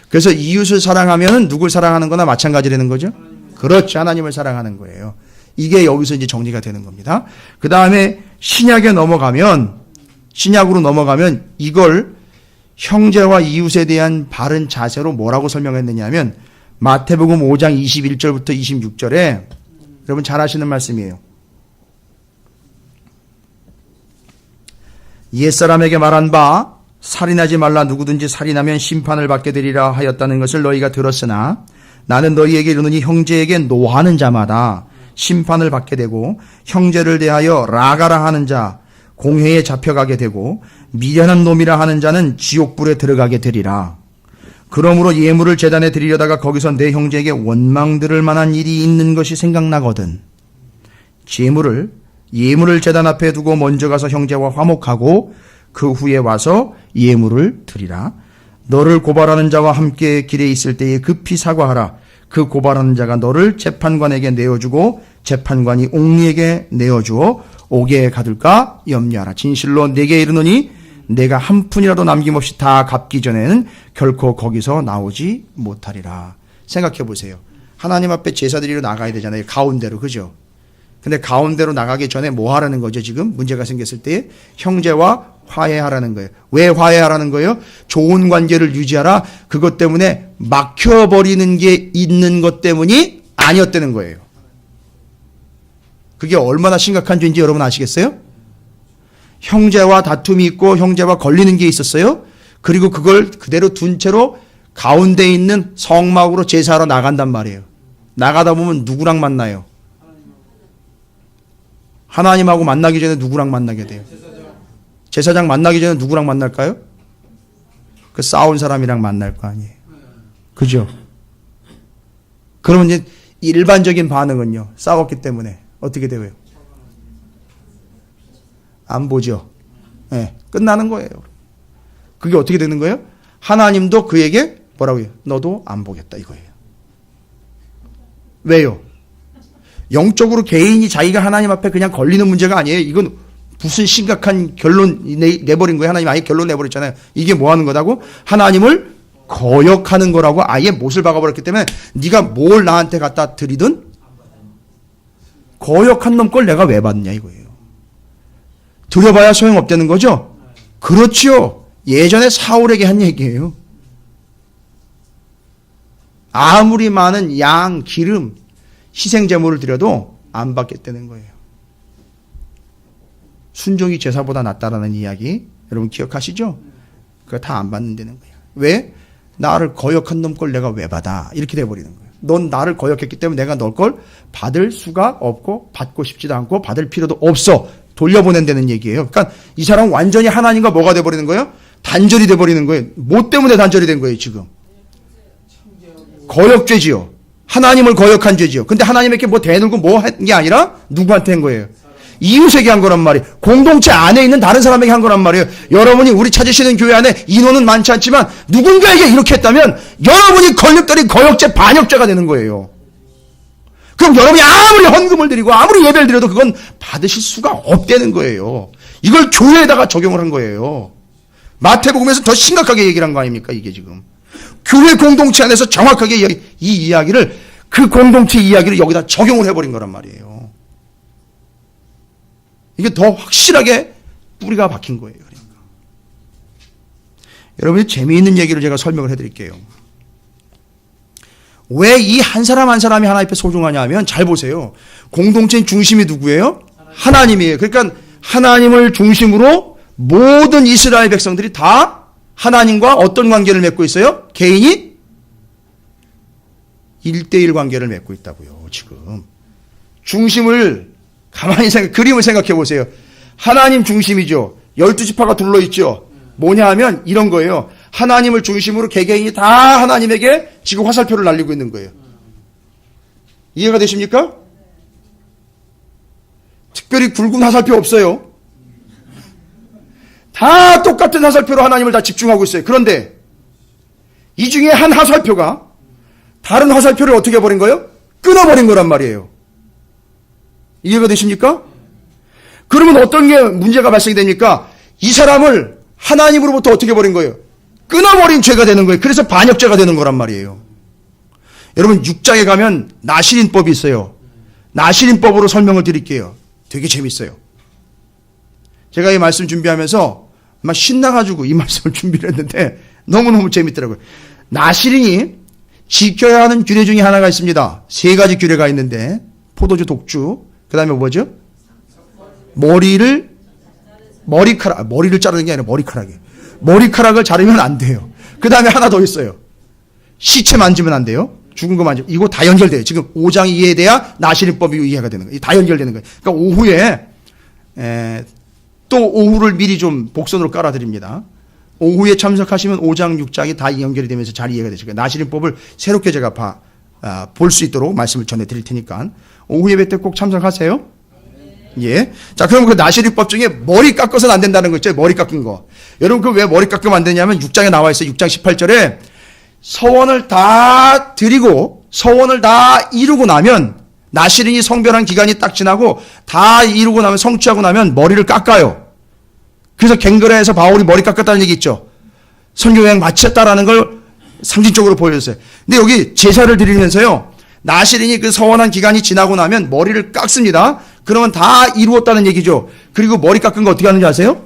그래서 이웃을 사랑하면 누굴 사랑하는 거나 마찬가지라는 거죠? 그렇죠. 하나님을 사랑하는 거예요. 이게 여기서 이제 정리가 되는 겁니다. 그 다음에 신약으로 넘어가면 이걸 형제와 이웃에 대한 바른 자세로 뭐라고 설명했느냐 하면 마태복음 5장 21절부터 26절에 여러분 잘 아시는 말씀이에요. 옛사람에게 말한 바 살인하지 말라 누구든지 살인하면 심판을 받게 되리라 하였다는 것을 너희가 들었으나 나는 너희에게 이르노니 형제에게 노하는 자마다 심판을 받게 되고 형제를 대하여 라가라 하는 자 공회에 잡혀가게 되고 미련한 놈이라 하는 자는 지옥불에 들어가게 되리라. 그러므로 예물을 제단에 드리려다가 거기서 내 형제에게 원망 들을 만한 일이 있는 것이 생각나거든 예물을 제단 앞에 두고 먼저 가서 형제와 화목하고 그 후에 와서 예물을 드리라. 너를 고발하는 자와 함께 길에 있을 때에 급히 사과하라. 그 고발하는 자가 너를 재판관에게 내어주고 재판관이 옥리에게 내어주어 옥에 가둘까 염려하라. 진실로 내게 이르노니 내가 한 푼이라도 남김없이 다 갚기 전에는 결코 거기서 나오지 못하리라. 생각해 보세요. 하나님 앞에 제사 드리러 나가야 되잖아요. 가운데로, 그죠? 근데 가운데로 나가기 전에 뭐 하라는 거죠? 지금 문제가 생겼을 때 형제와 화해하라는 거예요. 왜 화해하라는 거예요? 좋은 관계를 유지하라. 그것 때문에 막혀버리는 게 있는 것 때문이 아니었다는 거예요. 그게 얼마나 심각한 죄인지 여러분 아시겠어요? 형제와 다툼이 있고 형제와 걸리는 게 있었어요. 그리고 그걸 그대로 둔 채로 가운데 있는 성막으로 제사하러 나간단 말이에요. 나가다 보면 누구랑 만나요? 하나님하고 만나기 전에 누구랑 만나게 돼요? 제사장 만나기 전에 누구랑 만날까요? 그 싸운 사람이랑 만날 거 아니에요. 그죠? 그러면 이제 일반적인 반응은요. 싸웠기 때문에 어떻게 돼요? 안 보죠. 네, 끝나는 거예요. 그게 어떻게 되는 거예요? 하나님도 그에게 뭐라고 해요? 너도 안 보겠다 이거예요. 왜요? 영적으로 개인이 자기가 하나님 앞에 그냥 걸리는 문제가 아니에요. 이건 무슨 심각한 결론 내버린 거예요. 하나님 아예 결론 내버렸잖아요. 이게 뭐 하는 거다고? 하나님을 거역하는 거라고 아예 못을 박아버렸기 때문에 네가 뭘 나한테 갖다 드리든 거역한 놈 걸 내가 왜 받느냐 이거예요. 드려봐야 소용없다는 거죠? 그렇지요. 예전에 사울에게 한 얘기예요. 아무리 많은 양, 기름, 희생제물을 드려도 안 받겠다는 거예요. 순종이 제사보다 낫다라는 이야기 여러분 기억하시죠? 그거 다 안 받는다는 거예요. 왜? 나를 거역한 놈 걸 내가 왜 받아? 이렇게 돼버리는 거예요. 넌 나를 거역했기 때문에 내가 널 걸 받을 수가 없고 받고 싶지도 않고 받을 필요도 없어. 돌려보낸다는 얘기예요. 그러니까 이 사람은 완전히 하나님과 뭐가 돼버리는 거예요? 단절이 돼버리는 거예요. 뭐 때문에 단절이 된 거예요 지금? 거역죄지요. 하나님을 거역한 죄지요. 근데 하나님에게 뭐 대들고 뭐 한 게 아니라 누구한테 한 거예요? 이웃에게 한 거란 말이에요. 공동체 안에 있는 다른 사람에게 한 거란 말이에요. 여러분이 우리 찾으시는 교회 안에 인원은 많지 않지만 누군가에게 이렇게 했다면 여러분이 걸렸더니 거역죄, 반역죄가 되는 거예요. 그럼 여러분이 아무리 헌금을 드리고 아무리 예배를 드려도 그건 받으실 수가 없다는 거예요. 이걸 교회에다가 적용을 한 거예요. 마태복음에서 더 심각하게 얘기를 한 거 아닙니까 이게 지금. 교회 공동체 안에서 정확하게 이 이야기를 그 공동체 이야기를 여기다 적용을 해버린 거란 말이에요. 이게 더 확실하게 뿌리가 박힌 거예요. 그러니까. 여러분이 재미있는 얘기를 제가 설명을 해드릴게요. 왜 이 한 사람 한 사람이 하나님 앞에 소중하냐 하면 잘 보세요. 공동체의 중심이 누구예요? 하나님이에요. 그러니까 하나님을 중심으로 모든 이스라엘 백성들이 다 하나님과 어떤 관계를 맺고 있어요? 개인이 1대1 관계를 맺고 있다고요. 지금 중심을 가만히 그림을 생각해 보세요. 하나님 중심이죠. 12지파가 둘러있죠. 뭐냐 하면 이런 거예요. 하나님을 중심으로 개개인이 다 하나님에게 지금 화살표를 날리고 있는 거예요. 이해가 되십니까? 특별히 굵은 화살표 없어요. 다 똑같은 화살표로 하나님을 다 집중하고 있어요. 그런데 이 중에 한 화살표가 다른 화살표를 어떻게 해버린 거예요? 끊어버린 거란 말이에요. 이해가 되십니까? 그러면 어떤 게 문제가 발생이 됩니까? 이 사람을 하나님으로부터 어떻게 해버린 거예요? 끊어버린 죄가 되는 거예요. 그래서 반역죄가 되는 거란 말이에요. 여러분 6장에 가면 나실인법이 있어요. 나실인법으로 설명을 드릴게요. 되게 재밌어요. 제가 이 말씀 준비하면서 막 신나가지고 이 말씀을 준비를 했는데 너무너무 재밌더라고요. 나시린이 지켜야 하는 규례 중에 하나가 있습니다. 3가지 규례가 있는데 포도주 독주, 그 다음에 뭐죠? 머리를 자르는 게 아니라 머리카락을 자르면 안 돼요. 그 다음에 하나 더 있어요. 시체 만지면 안 돼요. 죽은 거 만지면. 이거 다 연결돼요. 지금 5장이 이해돼야 나시린법이 이해가 되는 거예요. 다 연결되는 거예요. 그러니까 오후에 또 오후를 미리 좀 복선으로 깔아드립니다. 오후에 참석하시면 5장, 6장이 다 연결이 되면서 잘 이해가 되실 거예요. 나시린법을 새롭게 제가 볼 수 있도록 말씀을 전해드릴 테니까 오후 예배 때 꼭 참석하세요. 예. 자, 그럼 그 나시린법 중에 머리 깎아서는 안 된다는 거 있죠? 머리 깎은 거. 여러분, 그 왜 머리 깎으면 안 되냐면 6장에 나와 있어요. 6장 18절에 서원을 다 드리고 서원을 다 이루고 나면 나시린이 성별한 기간이 딱 지나고 다 이루고 나면 성취하고 나면 머리를 깎아요. 그래서 갱그라에서 바울이 머리 깎았다는 얘기 있죠. 선교여행 마쳤다라는 걸 상징적으로 보여줬어요. 근데 여기 제사를 드리면서요. 나시린이 그 서원한 기간이 지나고 나면 머리를 깎습니다. 그러면 다 이루었다는 얘기죠. 그리고 머리 깎은 거 어떻게 하는지 아세요?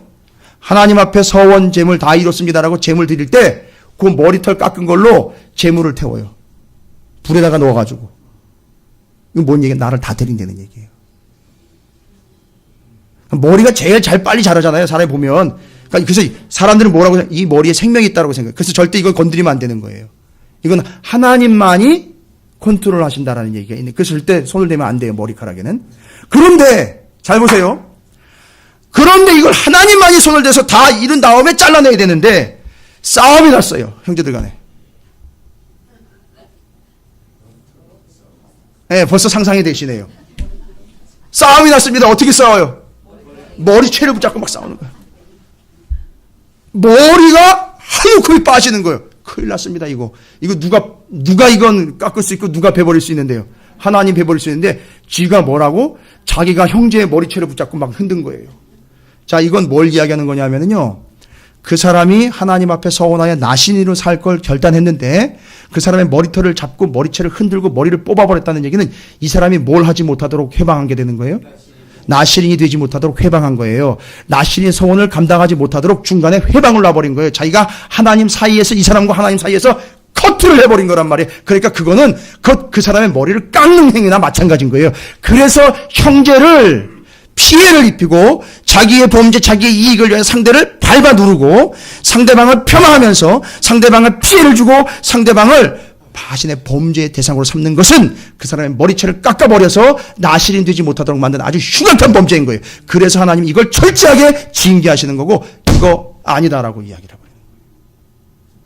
하나님 앞에 서원 제물 다 이뤘습니다라고 제물 드릴 때 그 머리털 깎은 걸로 제물을 태워요. 불에다가 넣어가지고. 이건 뭔 얘기야? 나를 다 드린다는 얘기예요. 머리가 제일 빨리 자라잖아요. 사람이 보면. 그러니까 그래서 사람들은 뭐라고 생각해요? 이 머리에 생명이 있다고 생각해요. 그래서 절대 이걸 건드리면 안 되는 거예요. 이건 하나님만이 컨트롤 하신다라는 얘기가 있는. 그래서 절대 손을 대면 안 돼요. 머리카락에는. 그런데 잘 보세요. 그런데 이걸 하나님만이 손을 대서 다 이룬 다음에 잘라내야 되는데 싸움이 났어요. 형제들 간에. 네, 벌써 상상이 되시네요. 싸움이 났습니다. 어떻게 싸워요? 머리채를 붙잡고 막 싸우는 거예요. 머리가 하얗게 빠지는 거예요. 큰일 났습니다. 이거 누가 이건 깎을 수 있고 누가 베버릴 수 있는데요. 하나님 베버릴 수 있는데 지가 뭐라고? 자기가 형제의 머리채를 붙잡고 막 흔든 거예요. 자, 이건 뭘 이야기하는 거냐면요. 그 사람이 하나님 앞에 서원하여 나신이로 살 걸 결단했는데 그 사람의 머리털을 잡고 머리채를 흔들고 머리를 뽑아버렸다는 얘기는 이 사람이 뭘 하지 못하도록 회방한 게 되는 거예요? 나시린이 되지 못하도록 회방한 거예요. 나시린의 서원을 감당하지 못하도록 중간에 회방을 놔버린 거예요. 자기가 하나님 사이에서 이 사람과 하나님 사이에서 커트를 해버린 거란 말이에요. 그러니까 그거는 그 사람의 머리를 깎는 행위나 마찬가지인 거예요. 그래서 형제를 피해를 입히고 자기의 범죄, 자기의 이익을 위해 상대를 밟아 누르고 상대방을 폄하하면서 상대방을 피해를 주고 상대방을 자신의 범죄의 대상으로 삼는 것은 그 사람의 머리채를 깎아버려서 나시린 되지 못하도록 만든 아주 흉악한 범죄인 거예요. 그래서 하나님 이걸 철저하게 징계하시는 거고 이거 아니다라고 이야기를 해버려요.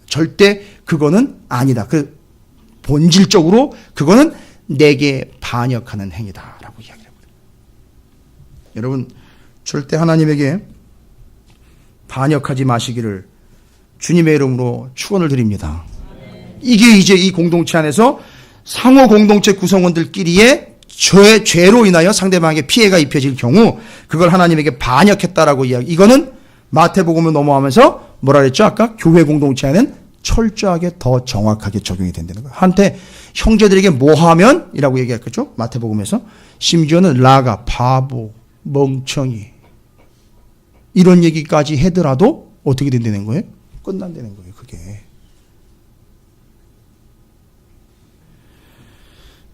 절대 그거는 아니다. 그 본질적으로 그거는 내게 반역하는 행위다라고 이야기를 해버려요. 여러분 절대 하나님에게 반역하지 마시기를 주님의 이름으로 축원을 드립니다. 이게 이제 이 공동체 안에서 상호 공동체 구성원들끼리의 죄로 인하여 상대방에게 피해가 입혀질 경우 그걸 하나님에게 반역했다라고 이야기. 이거는 마태복음을 넘어가면서 뭐라 그랬죠? 아까 교회 공동체에는 철저하게 더 정확하게 적용이 된다는 거예요. 한테 형제들에게 뭐하면 이라고 얘기했겠죠? 마태복음에서. 심지어는 라가, 바보, 멍청이 이런 얘기까지 하더라도 어떻게 된다는 거예요? 끝난다는 거예요. 그게.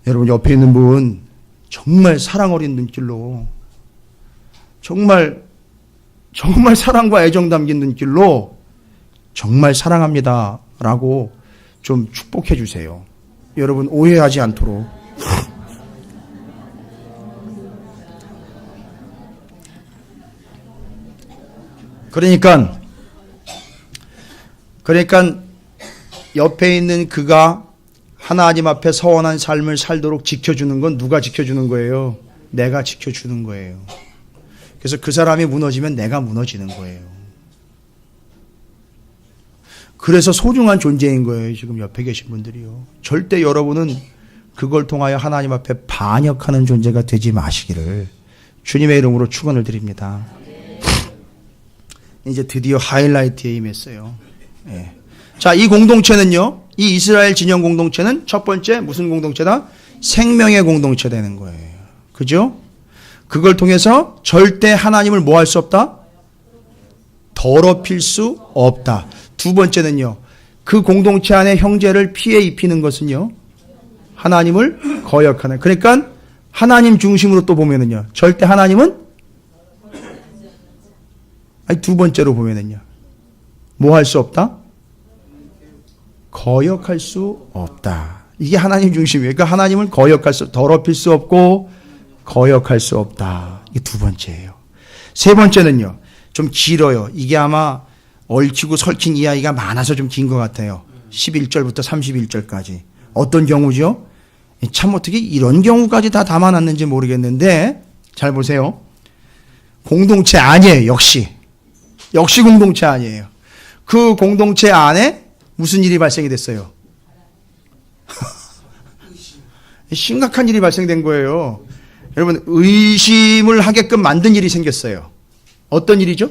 여러분 옆에 있는 분 정말 사랑 어린 눈길로 정말 사랑과 애정 담긴 눈길로 정말 사랑합니다 라고 좀 축복해 주세요. 여러분 오해하지 않도록. 그러니까 옆에 있는 그가 하나님 앞에 서원한 삶을 살도록 지켜주는 건 누가 지켜주는 거예요? 내가 지켜주는 거예요. 그래서 그 사람이 무너지면 내가 무너지는 거예요. 그래서 소중한 존재인 거예요. 지금 옆에 계신 분들이요. 절대 여러분은 그걸 통하여 하나님 앞에 반역하는 존재가 되지 마시기를 주님의 이름으로 축원을 드립니다. 이제 드디어 하이라이트에 임했어요. 예. 자, 이 공동체는요. 이 이스라엘 진영 공동체는 첫 번째 무슨 공동체다? 생명의 공동체 되는 거예요. 그죠? 그걸 통해서 절대 하나님을 뭐 할 수 없다? 더럽힐 수 없다. 두 번째는요. 그 공동체 안에 형제를 피해 입히는 것은요. 하나님을 거역하는. 그러니까 하나님 중심으로 또 보면은요. 절대 하나님은 두 번째로 보면은요. 뭐 할 수 없다? 거역할 수 없다. 이게 하나님 중심이에요. 그러니까 하나님을 더럽힐 수 없고 거역할 수 없다. 이게 두 번째예요. 세 번째는요. 좀 길어요. 이게 아마 얽히고 설킨 이야기가 많아서 좀 긴 것 같아요. 11절부터 31절까지. 어떤 경우죠? 참 어떻게 이런 경우까지 다 담아놨는지 모르겠는데 잘 보세요. 공동체 아니에요. 역시 공동체 아니에요. 그 공동체 안에 무슨 일이 발생이 됐어요? 심각한 일이 발생된 거예요. 여러분 의심을 하게끔 만든 일이 생겼어요. 어떤 일이죠?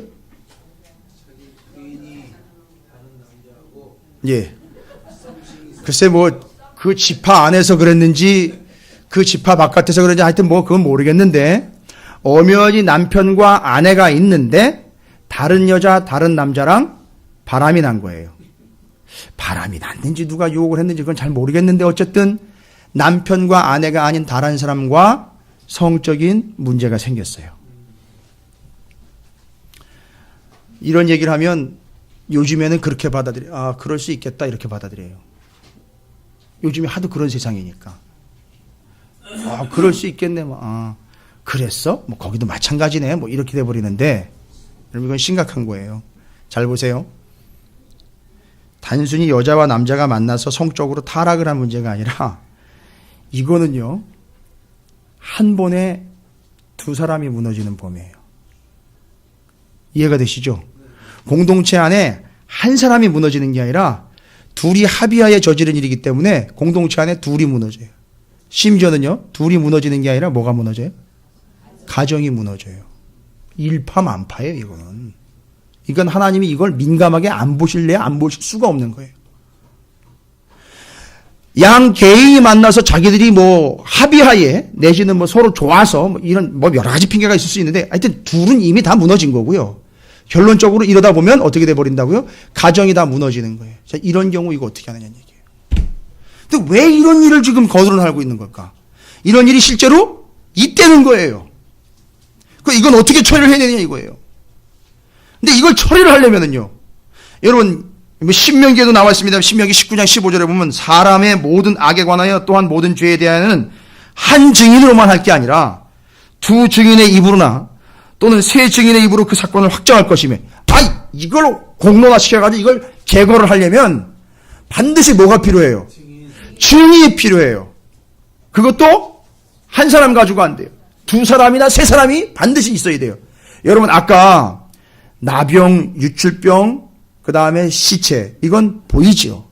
예. 글쎄 뭐 그 지파 안에서 그랬는지 그 지파 바깥에서 그런지 하여튼 뭐 그건 모르겠는데 엄연히 남편과 아내가 있는데 다른 여자 다른 남자랑 바람이 난 거예요. 바람이 났는지 누가 유혹을 했는지 그건 잘 모르겠는데 어쨌든 남편과 아내가 아닌 다른 사람과 성적인 문제가 생겼어요. 이런 얘기를 하면 요즘에는 그렇게 받아들여요. 그럴 수 있겠다 이렇게 받아들여요. 요즘에 하도 그런 세상이니까. 그럴 수 있겠네. 그랬어? 뭐 거기도 마찬가지네. 뭐 이렇게 돼버리는데 여러분 이건 심각한 거예요. 잘 보세요. 단순히 여자와 남자가 만나서 성적으로 타락을 한 문제가 아니라 이거는요. 한 번에 두 사람이 무너지는 범위예요. 이해가 되시죠? 공동체 안에 한 사람이 무너지는 게 아니라 둘이 합의하에 저지른 일이기 때문에 공동체 안에 둘이 무너져요. 심지어는요. 둘이 무너지는 게 아니라 뭐가 무너져요? 가정이 무너져요. 일파만파예요. 이거는. 이건 하나님이 이걸 민감하게 안 보실래야 안 보실 수가 없는 거예요. 양 개인이 만나서 자기들이 뭐 합의하에 내지는 뭐 서로 좋아서 뭐 이런 뭐 여러 가지 핑계가 있을 수 있는데 하여튼 둘은 이미 다 무너진 거고요. 결론적으로 이러다 보면 어떻게 돼버린다고요? 가정이 다 무너지는 거예요. 자, 이런 경우 이거 어떻게 하느냐는 얘기예요. 근데 왜 이런 일을 지금 거론하고 있는 걸까? 이런 일이 실제로 있다는 거예요. 이건 어떻게 처리를 해야 되느냐 이거예요. 근데 이걸 처리를 하려면은요. 여러분 신명기에도 나와 있습니다. 신명기 19장 15절에 보면 사람의 모든 악에 관하여 또한 모든 죄에 대하여는 한 증인으로만 할 게 아니라 두 증인의 입으로나 또는 세 증인의 입으로 그 사건을 확정할 것이며 이걸 공론화시켜가지고 이걸 제거를 하려면 반드시 뭐가 필요해요? 증인이 필요해요. 그것도 한 사람 가지고 안 돼요. 두 사람이나 세 사람이 반드시 있어야 돼요. 여러분 아까 나병, 유출병, 그 다음에 시체 이건 보이죠.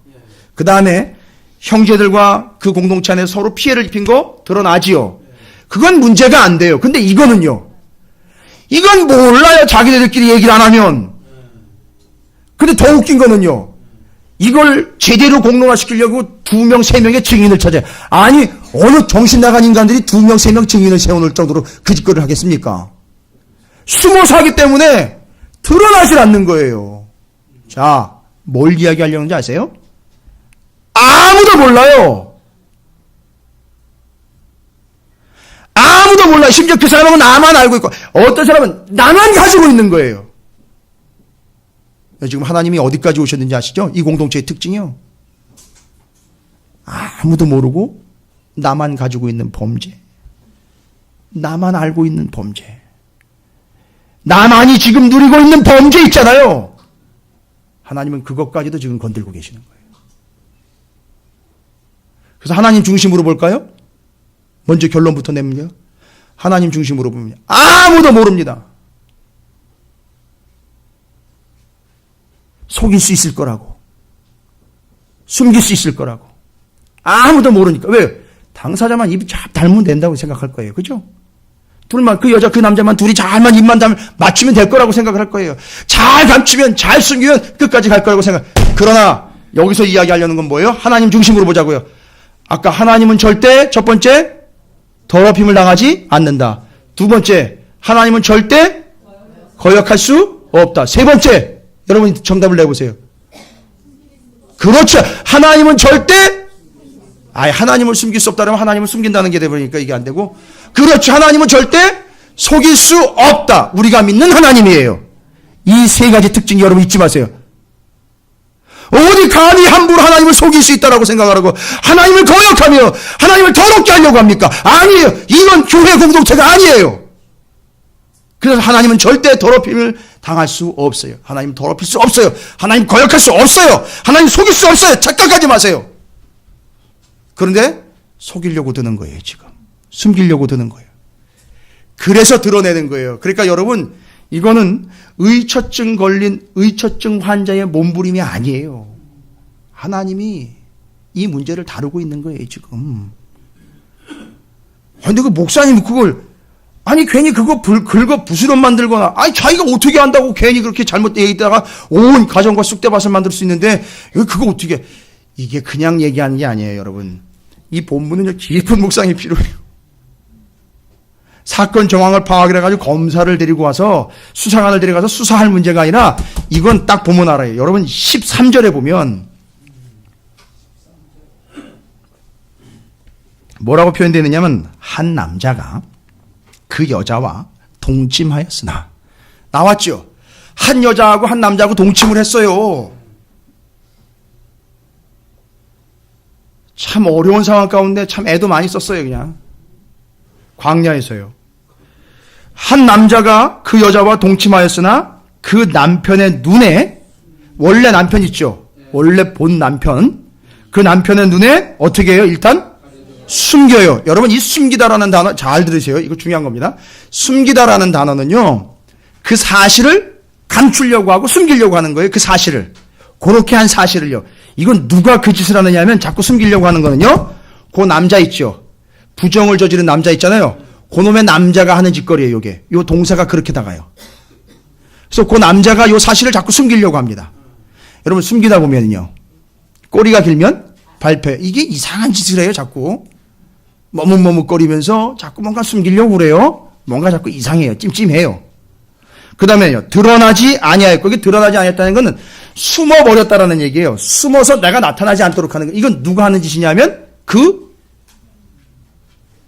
그 다음에 형제들과 그 공동체 안에 서로 피해를 입힌 거 드러나지요. 그건 문제가 안 돼요. 근데 이거는요. 이건 몰라요. 자기들끼리 얘기를 안 하면. 근데 더 웃긴 거는요. 이걸 제대로 공론화시키려고 2명, 3명의 증인을 찾아요. 아니 어느 정신 나간 인간들이 2명, 3명 증인을 세워놓을 정도로 그 짓거리를 하겠습니까? 숨어서 하기 때문에 드러나질 않는 거예요. 자, 뭘 이야기하려는지 아세요? 아무도 몰라요. 아무도 몰라요. 심지어 그 사람은 나만 알고 있고 어떤 사람은 나만 가지고 있는 거예요. 지금 하나님이 어디까지 오셨는지 아시죠? 이 공동체의 특징이요. 아무도 모르고 나만 가지고 있는 범죄. 나만 알고 있는 범죄. 나만이 지금 누리고 있는 범죄 있잖아요. 하나님은 그것까지도 지금 건들고 계시는 거예요. 그래서 하나님 중심으로 볼까요? 먼저 결론부터 내면요. 하나님 중심으로 보면 아무도 모릅니다. 속일 수 있을 거라고. 숨길 수 있을 거라고. 아무도 모르니까. 왜요? 당사자만 입 잘 닮으면 된다고 생각할 거예요. 그죠? 둘만, 그 여자, 그 남자만 둘이 잘만 입만 맞추면 될 거라고 생각을 할 거예요. 잘 감추면, 잘 숨기면 끝까지 갈 거라고 생각. 그러나, 여기서 이야기하려는 건 뭐예요? 하나님 중심으로 보자고요. 아까 하나님은 절대, 첫 번째, 더럽힘을 당하지 않는다. 두 번째, 하나님은 절대 거역할 수 없다. 세 번째, 여러분이 정답을 내보세요. 그렇죠. 하나님은 절대, 하나님을 숨길 수 없다면 하나님을 숨긴다는 게 되버리니까 이게 안 되고, 그렇죠. 하나님은 절대 속일 수 없다. 우리가 믿는 하나님이에요. 이 세 가지 특징 여러분 잊지 마세요. 어디 감히 함부로 하나님을 속일 수 있다라고 생각하라고 하나님을 거역하며 하나님을 더럽게 하려고 합니까? 아니에요. 이건 교회 공동체가 아니에요. 그래서 하나님은 절대 더럽힘을 당할 수 없어요. 하나님 더럽힐 수 없어요. 하나님 거역할 수 없어요. 하나님 속일 수 없어요. 착각하지 마세요. 그런데 속이려고 드는 거예요. 지금 숨기려고 드는 거예요. 그래서 드러내는 거예요. 그러니까 여러분, 이거는 의처증 걸린 의처증 환자의 몸부림이 아니에요. 하나님이 이 문제를 다루고 있는 거예요, 지금. 근데 그 목사님이 그걸, 괜히 그거 긁어 부스럼 만들거나, 자기가 어떻게 한다고 괜히 그렇게 잘못 얘기했다가 온 가정과 쑥대밭을 만들 수 있는데, 그거 어떻게, 이게 그냥 얘기하는 게 아니에요, 여러분. 이 본문은요, 깊은 묵상이 필요해요. 사건 정황을 파악을 해가지고 검사를 데리고 와서 수사관을 데려가서 수사할 문제가 아니라 이건 딱 보면 알아요. 여러분 13절에 보면 뭐라고 표현되어 있느냐면 한 남자가 그 여자와 동침하였으나 나왔죠. 한 여자하고 한 남자하고 동침을 했어요. 참 어려운 상황 가운데 참 애도 많이 썼어요. 그냥 광야에서요. 한 남자가 그 여자와 동침하였으나 그 남편의 눈에, 원래 남편 있죠. 원래 본 남편, 그 남편의 눈에 어떻게 해요? 일단 숨겨요. 여러분 이 숨기다라는 단어 잘 들으세요. 이거 중요한 겁니다. 숨기다라는 단어는요, 그 사실을 감추려고 하고 숨기려고 하는 거예요. 그 사실을. 그렇게 한 사실을요. 이건 누가 그 짓을 하느냐 하면 자꾸 숨기려고 하는 거는요, 그 남자 있죠. 부정을 저지른 남자 있잖아요. 그놈의 남자가 하는 짓거리예요, 요게. 요 동사가 그렇게 나가요. 그래서 그 남자가 요 사실을 자꾸 숨기려고 합니다. 여러분 숨기다 보면요, 꼬리가 길면 발표해. 이게 이상한 짓을 해요, 자꾸. 머뭇머뭇거리면서 자꾸 뭔가 숨기려고 그래요. 뭔가 자꾸 이상해요. 찜찜해요. 그 다음에요, 드러나지 아니하였고, 이게 드러나지 아니했다는 것은 숨어버렸다라는 얘기예요. 숨어서 내가 나타나지 않도록 하는 거. 이건 누가 하는 짓이냐면 그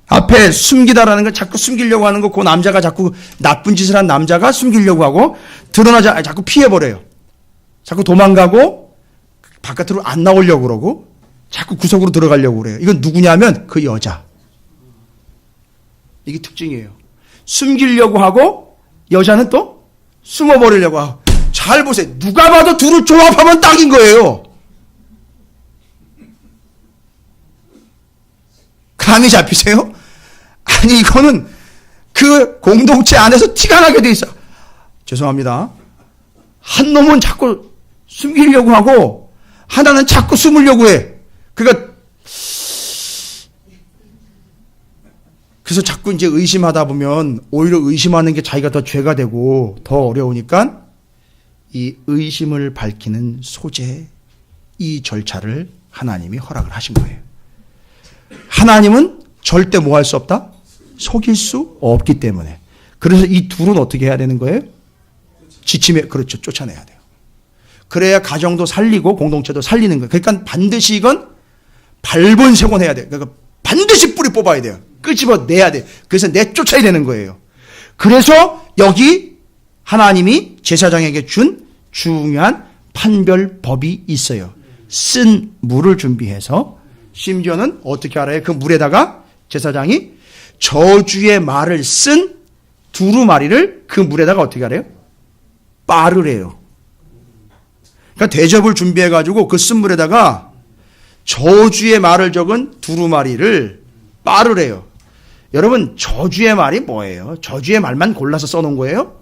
앞에 숨기다라는 걸 자꾸 숨기려고 하는 거, 그 남자가 자꾸 나쁜 짓을 한 남자가 숨기려고 하고, 드러나지, 자꾸 피해버려요. 자꾸 도망가고, 바깥으로 안 나오려고 그러고, 자꾸 구석으로 들어가려고 그래요. 이건 누구냐면 그 여자. 이게 특징이에요. 숨기려고 하고, 여자는 또 숨어버리려고 하고. 잘 보세요. 누가 봐도 둘을 조합하면 딱인 거예요. 감이 잡히세요? 아니 이거는 그 공동체 안에서 티가 나게 돼 있어. 죄송합니다. 한 놈은 자꾸 숨기려고 하고 하나는 자꾸 숨으려고 해. 그러니까 그래서 자꾸 이제 의심하다 보면 오히려 의심하는 게 자기가 더 죄가 되고 더 어려우니까 이 의심을 밝히는 소재, 이 절차를 하나님이 허락을 하신 거예요. 하나님은 절대 뭐 할 수 없다? 속일 수 없기 때문에. 그래서 이 둘은 어떻게 해야 되는 거예요? 지침에, 그렇죠. 쫓아내야 돼요. 그래야 가정도 살리고 공동체도 살리는 거예요. 그러니까 반드시 이건 발본색원해야 돼요. 그러니까 반드시 뿌리 뽑아야 돼요. 끄집어내야 돼요. 그래서 내쫓아야 되는 거예요. 그래서 여기 하나님이 제사장에게 준 중요한 판별법이 있어요. 쓴 물을 준비해서, 심지어는 어떻게 알아요? 그 물에다가 제사장이 저주의 말을 쓴 두루마리를 그 물에다가 어떻게 알아요? 빠르래요. 그러니까 대접을 준비해가지고 그 쓴 물에다가 저주의 말을 적은 두루마리를 빠르래요. 여러분 저주의 말이 뭐예요? 저주의 말만 골라서 써놓은 거예요?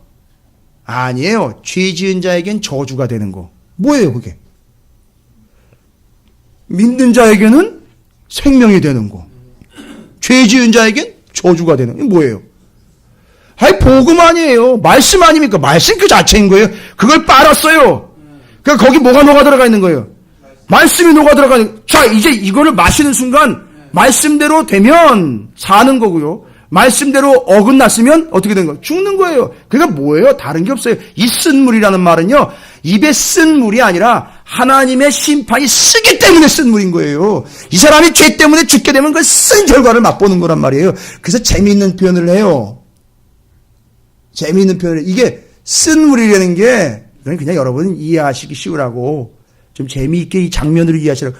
아니에요. 죄 지은 자에겐 저주가 되는 거. 뭐예요 그게? 믿는 자에게는 생명이 되는 거. 죄 지은 자에겐 저주가 되는 거. 뭐예요? 복음 아니에요. 말씀 아닙니까? 말씀 그 자체인 거예요. 그걸 빨았어요. 그러니까 거기 뭐가 녹아 들어가 있는 거예요? 말씀이 녹아 들어가 있는 거예요. 자, 이제 이거를 마시는 순간 말씀대로 되면 사는 거고요. 말씀대로 어긋났으면 어떻게 된 거예요? 죽는 거예요. 그러니까 뭐예요? 다른 게 없어요. 이 쓴 물이라는 말은요, 입에 쓴 물이 아니라 하나님의 심판이 쓰기 때문에 쓴 물인 거예요. 이 사람이 죄 때문에 죽게 되면 그 쓴 결과를 맛보는 거란 말이에요. 그래서 재미있는 표현을 해요. 재미있는 표현을. 이게 쓴 물이라는 게 그냥 여러분 이해하시기 쉬우라고 좀 재미있게 이 장면으로 이해하시라고.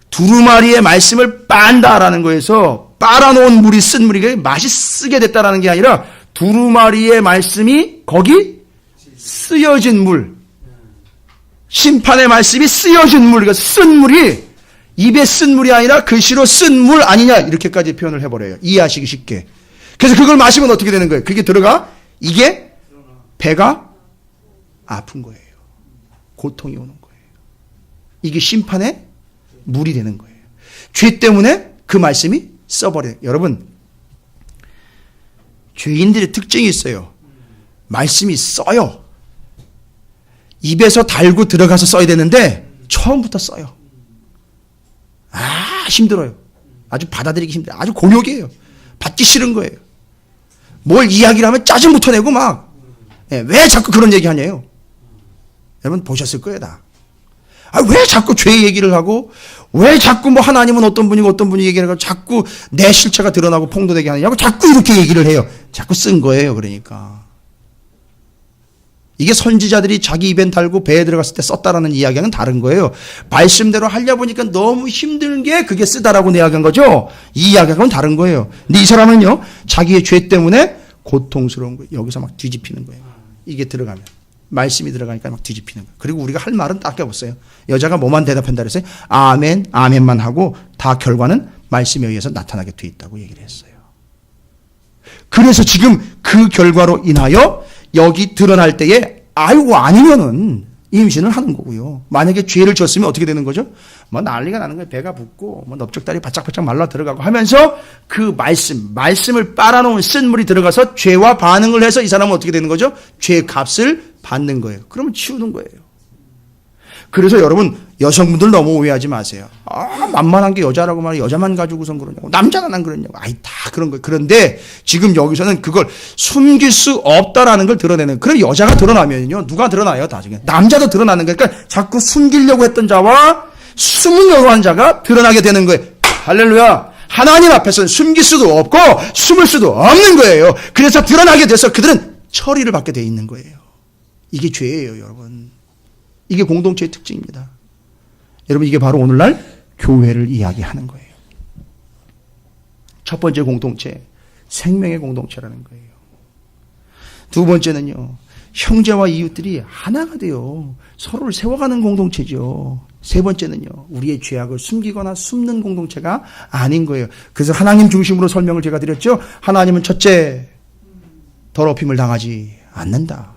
두루마리의 말씀을 빤다라는 거에서 빨아놓은 물이 쓴 물이 맛이 쓰게 됐다라는 게 아니라 두루마리의 말씀이 거기 쓰여진 물, 심판의 말씀이 쓰여진 물, 그러니까 쓴 물이 입에 쓴 물이 아니라 글씨로 쓴 물 아니냐, 이렇게까지 표현을 해버려요. 이해하시기 쉽게. 그래서 그걸 마시면 어떻게 되는 거예요? 그게 들어가 이게 배가 아픈 거예요. 고통이 오는 거예요. 이게 심판의 물이 되는 거예요. 죄 때문에 그 말씀이 써버려요. 여러분, 죄인들의 특징이 있어요. 말씀이 써요. 입에서 달고 들어가서 써야 되는데 처음부터 써요. 힘들어요. 아주 받아들이기 힘들어요. 아주 곤욕이에요. 받기 싫은 거예요. 뭘 이야기를 하면 짜증부터 내고 막, 왜 자꾸 그런 얘기 하냐요. 여러분 보셨을 거예요, 다. 왜 자꾸 죄 얘기를 하고, 왜 자꾸 뭐 하나님은 어떤 분이고 어떤 분이 얘기를 하고, 자꾸 내 실체가 드러나고 폭로되게 하느냐고 자꾸 이렇게 얘기를 해요. 자꾸 쓴 거예요, 그러니까. 이게 선지자들이 자기 입에 달고 배에 들어갔을 때 썼다라는 이야기는 다른 거예요. 말씀대로 하려 보니까 너무 힘든 게 그게 쓰다라고 이야기한 거죠. 이 이야기하고는 다른 거예요. 근데 이 사람은요, 자기의 죄 때문에 고통스러운 거예요. 여기서 막 뒤집히는 거예요. 이게 들어가면. 말씀이 들어가니까 막 뒤집히는 거예요. 그리고 우리가 할 말은 딱 해봤어요. 여자가 뭐만 대답한다 그랬어요? 아멘, 아멘만 하고 다 결과는 말씀에 의해서 나타나게 돼 있다고 얘기를 했어요. 그래서 지금 그 결과로 인하여 여기 드러날 때에 아니면은 임신을 하는 거고요. 만약에 죄를 졌으면 어떻게 되는 거죠? 뭐 난리가 나는 거예요. 배가 붓고 뭐 넓적다리 바짝바짝 말라 들어가고 하면서 그 말씀을 빨아놓은 쓴 물이 들어가서 죄와 반응을 해서 이 사람은 어떻게 되는 거죠? 죄의 값을 받는 거예요. 그러면 치우는 거예요. 그래서 여러분, 여성분들 너무 오해하지 마세요. 만만한 게 여자라고 말해. 여자만 가지고선 그러냐고. 남자는 안 그러냐고. 다 그런 거예요. 그런데 지금 여기서는 그걸 숨길 수 없다라는 걸 드러내는. 그럼 여자가 드러나면요, 누가 드러나요? 나중에. 남자도 드러나는 거예요. 그러니까 자꾸 숨기려고 했던 자와 숨으려고 한 자가 드러나게 되는 거예요. 할렐루야. 하나님 앞에서는 숨길 수도 없고 숨을 수도 없는 거예요. 그래서 드러나게 돼서 그들은 처리를 받게 돼 있는 거예요. 이게 죄예요, 여러분. 이게 공동체의 특징입니다. 여러분, 이게 바로 오늘날 교회를 이야기하는 거예요. 첫 번째 공동체, 생명의 공동체라는 거예요. 두 번째는요, 형제와 이웃들이 하나가 돼요. 서로를 세워가는 공동체죠. 세 번째는요, 우리의 죄악을 숨기거나 숨는 공동체가 아닌 거예요. 그래서 하나님 중심으로 설명을 제가 드렸죠. 하나님은 첫째, 더럽힘을 당하지 않는다.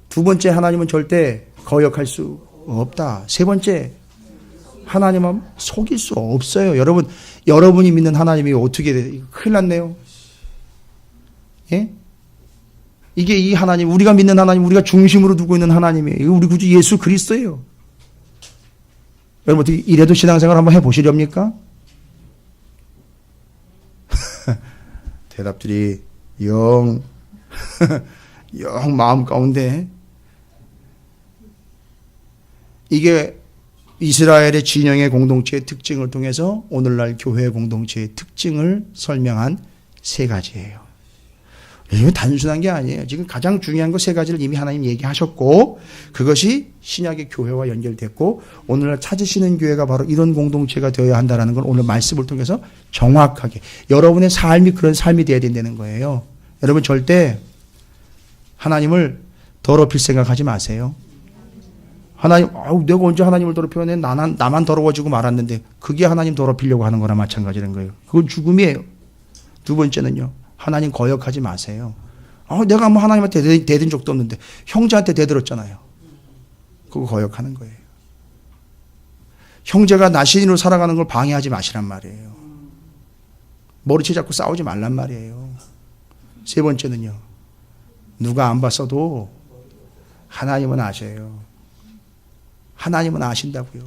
두 번째, 하나님은 절대 거역할 수 없다. 세 번째, 하나님은 속일 수 없어요. 여러분, 여러분이 믿는 하나님이 어떻게 돼요? 큰일 났네요. 예? 이게 이 하나님, 우리가 믿는 하나님, 우리가 중심으로 두고 있는 하나님이에요. 우리 구주 예수 그리스도예요. 여러분, 어떻게 이래도 신앙생활 한번 해보시렵니까? 대답들이 영 마음 가운데. 이게 이스라엘의 진영의 공동체의 특징을 통해서 오늘날 교회의 공동체의 특징을 설명한 세 가지예요. 이거 단순한 게 아니에요. 지금 가장 중요한 거 세 가지를 이미 하나님 얘기하셨고, 그것이 신약의 교회와 연결됐고, 오늘날 찾으시는 교회가 바로 이런 공동체가 되어야 한다는 걸 오늘 말씀을 통해서 정확하게, 여러분의 삶이 그런 삶이 되어야 된다는 거예요. 여러분, 절대 하나님을 더럽힐 생각하지 마세요. 하나님, 내가 언제 하나님을 더럽히네? 나만 더러워지고 말았는데, 그게 하나님 더럽히려고 하는 거나 마찬가지라는 거예요. 그건 죽음이에요. 두 번째는요, 하나님 거역하지 마세요. 내가 뭐 하나님한테 대든 적도 없는데, 형제한테 대들었잖아요. 그거 거역하는 거예요. 형제가 나신으로 살아가는 걸 방해하지 마시란 말이에요. 머리채 잡고 싸우지 말란 말이에요. 세 번째는요, 누가 안 봤어도 하나님은 아셔요. 하나님은 아신다고요.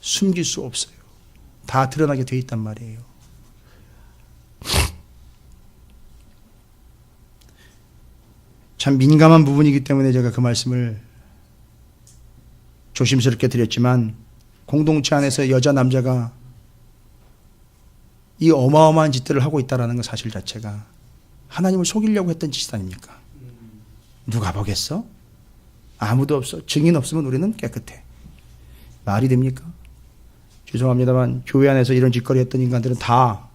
숨길 수 없어요. 다 드러나게 돼 있단 말이에요. 참 민감한 부분이기 때문에 제가 그 말씀을 조심스럽게 드렸지만, 공동체 안에서 여자 남자가 이 어마어마한 짓들을 하고 있다는 것 사실 자체가 하나님을 속이려고 했던 짓 아닙니까? 누가 보겠어? 아무도 없어. 증인 없으면 우리는 깨끗해. 말이 됩니까? 죄송합니다만 교회 안에서 이런 짓거리 했던 인간들은 다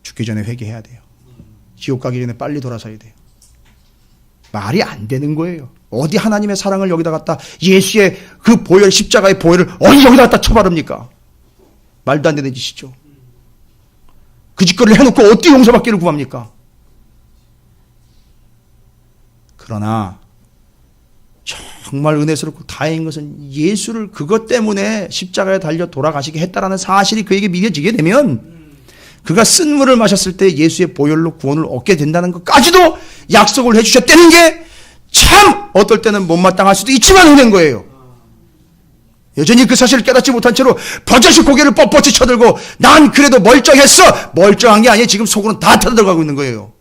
죽기 전에 회개해야 돼요. 지옥 가기 전에 빨리 돌아서야 돼요. 말이 안 되는 거예요. 어디 하나님의 사랑을 여기다 갖다, 예수의 그 보혈, 십자가의 보혈을 어디 여기다 갖다 쳐바릅니까? 말도 안 되는 짓이죠. 그 짓거리를 해놓고 어떻게 용서받기를 구합니까? 그러나 정말 은혜스럽고 다행인 것은 예수를 그것 때문에 십자가에 달려 돌아가시게 했다라는 사실이 그에게 믿어지게 되면, 그가 쓴 물을 마셨을 때 예수의 보혈로 구원을 얻게 된다는 것까지도 약속을 해주셨다는 게 참 어떨 때는 못마땅할 수도 있지만 은혜인 거예요. 여전히 그 사실을 깨닫지 못한 채로 버젓이 고개를 뻣뻣이 쳐들고 난 그래도 멀쩡했어. 멀쩡한 게 아니에요. 지금 속으로는 다 타들어가고 있는 거예요.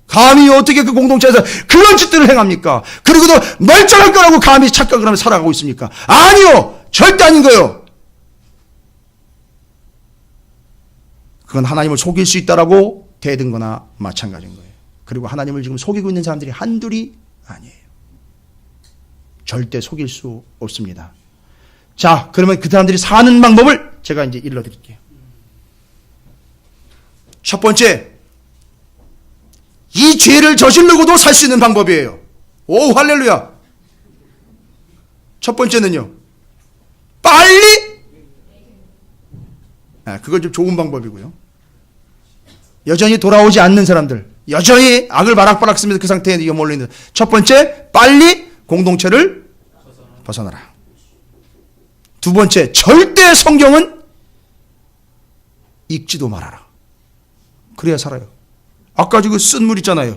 감히 어떻게 그 공동체에서 그런 짓들을 행합니까? 그리고도 멀쩡할 거라고 감히 착각을 하며 살아가고 있습니까? 아니요. 절대 아닌 거예요. 그건 하나님을 속일 수 있다라고 대든 거나 마찬가지인 거예요. 그리고 하나님을 지금 속이고 있는 사람들이 한둘이 아니에요. 절대 속일 수 없습니다. 자, 그러면 그 사람들이 사는 방법을 제가 이제 일러드릴게요. 첫 번째, 이 죄를 저지르고도 살 수 있는 방법이에요. 오, 할렐루야. 첫 번째는요, 빨리, 그건 좀 좋은 방법이고요. 여전히 돌아오지 않는 사람들, 여전히 악을 바락바락 쓰면서 그 상태에 머물러 있는, 첫 번째, 빨리 공동체를 벗어나라. 두 번째, 절대 성경은 읽지도 말아라. 그래야 살아요. 아까 그 쓴 물 있잖아요.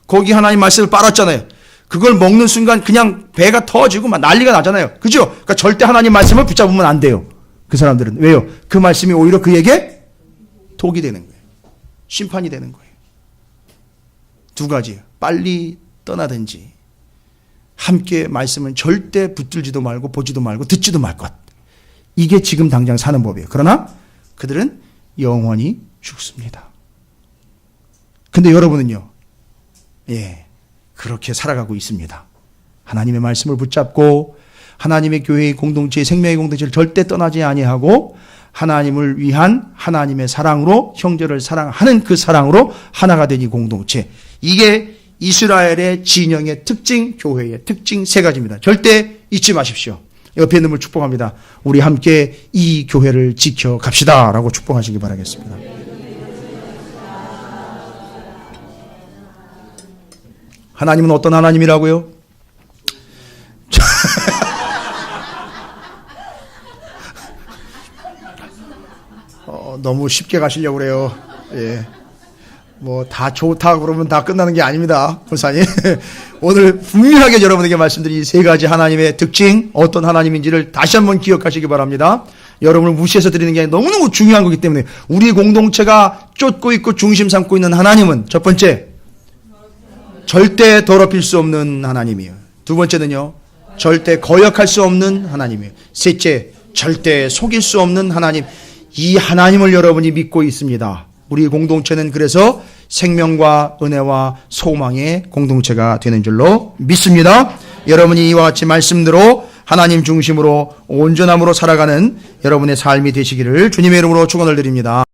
거기 하나님 말씀을 빨았잖아요. 그걸 먹는 순간 그냥 배가 터지고 막 난리가 나잖아요. 그죠? 그러니까 절대 하나님 말씀을 붙잡으면 안 돼요. 그 사람들은. 왜요? 그 말씀이 오히려 그에게 독이 되는 거예요. 심판이 되는 거예요. 두 가지예요. 빨리 떠나든지, 함께 말씀은 절대 붙들지도 말고 보지도 말고 듣지도 말 것. 이게 지금 당장 사는 법이에요. 그러나 그들은 영원히 죽습니다. 근데 여러분은요, 그렇게 살아가고 있습니다. 하나님의 말씀을 붙잡고 하나님의 교회의 공동체, 생명의 공동체를 절대 떠나지 아니하고 하나님을 위한 하나님의 사랑으로, 형제를 사랑하는 그 사랑으로 하나가 된 이 공동체. 이게 이스라엘의 진영의 특징, 교회의 특징 세 가지입니다. 절대 잊지 마십시오. 옆에 있는 분 축복합니다. 우리 함께 이 교회를 지켜갑시다 라고 축복하시기 바라겠습니다. 하나님은 어떤 하나님이라고요? 너무 쉽게 가시려고 그래요. 뭐 다 좋다 그러면 다 끝나는 게 아닙니다, 목사님. 오늘 분명하게 여러분에게 말씀드린 이 세 가지 하나님의 특징, 어떤 하나님인지를 다시 한번 기억하시기 바랍니다. 여러분을 무시해서 드리는 게 너무너무 중요한 거기 때문에, 우리 공동체가 쫓고 있고 중심 삼고 있는 하나님은 첫 번째, 절대 더럽힐 수 없는 하나님이에요. 두 번째는요, 절대 거역할 수 없는 하나님이에요. 셋째, 절대 속일 수 없는 하나님. 이 하나님을 여러분이 믿고 있습니다. 우리 공동체는 그래서 생명과 은혜와 소망의 공동체가 되는 줄로 믿습니다. 여러분이 이와 같이 말씀대로 하나님 중심으로 온전함으로 살아가는 여러분의 삶이 되시기를 주님의 이름으로 축원을 드립니다.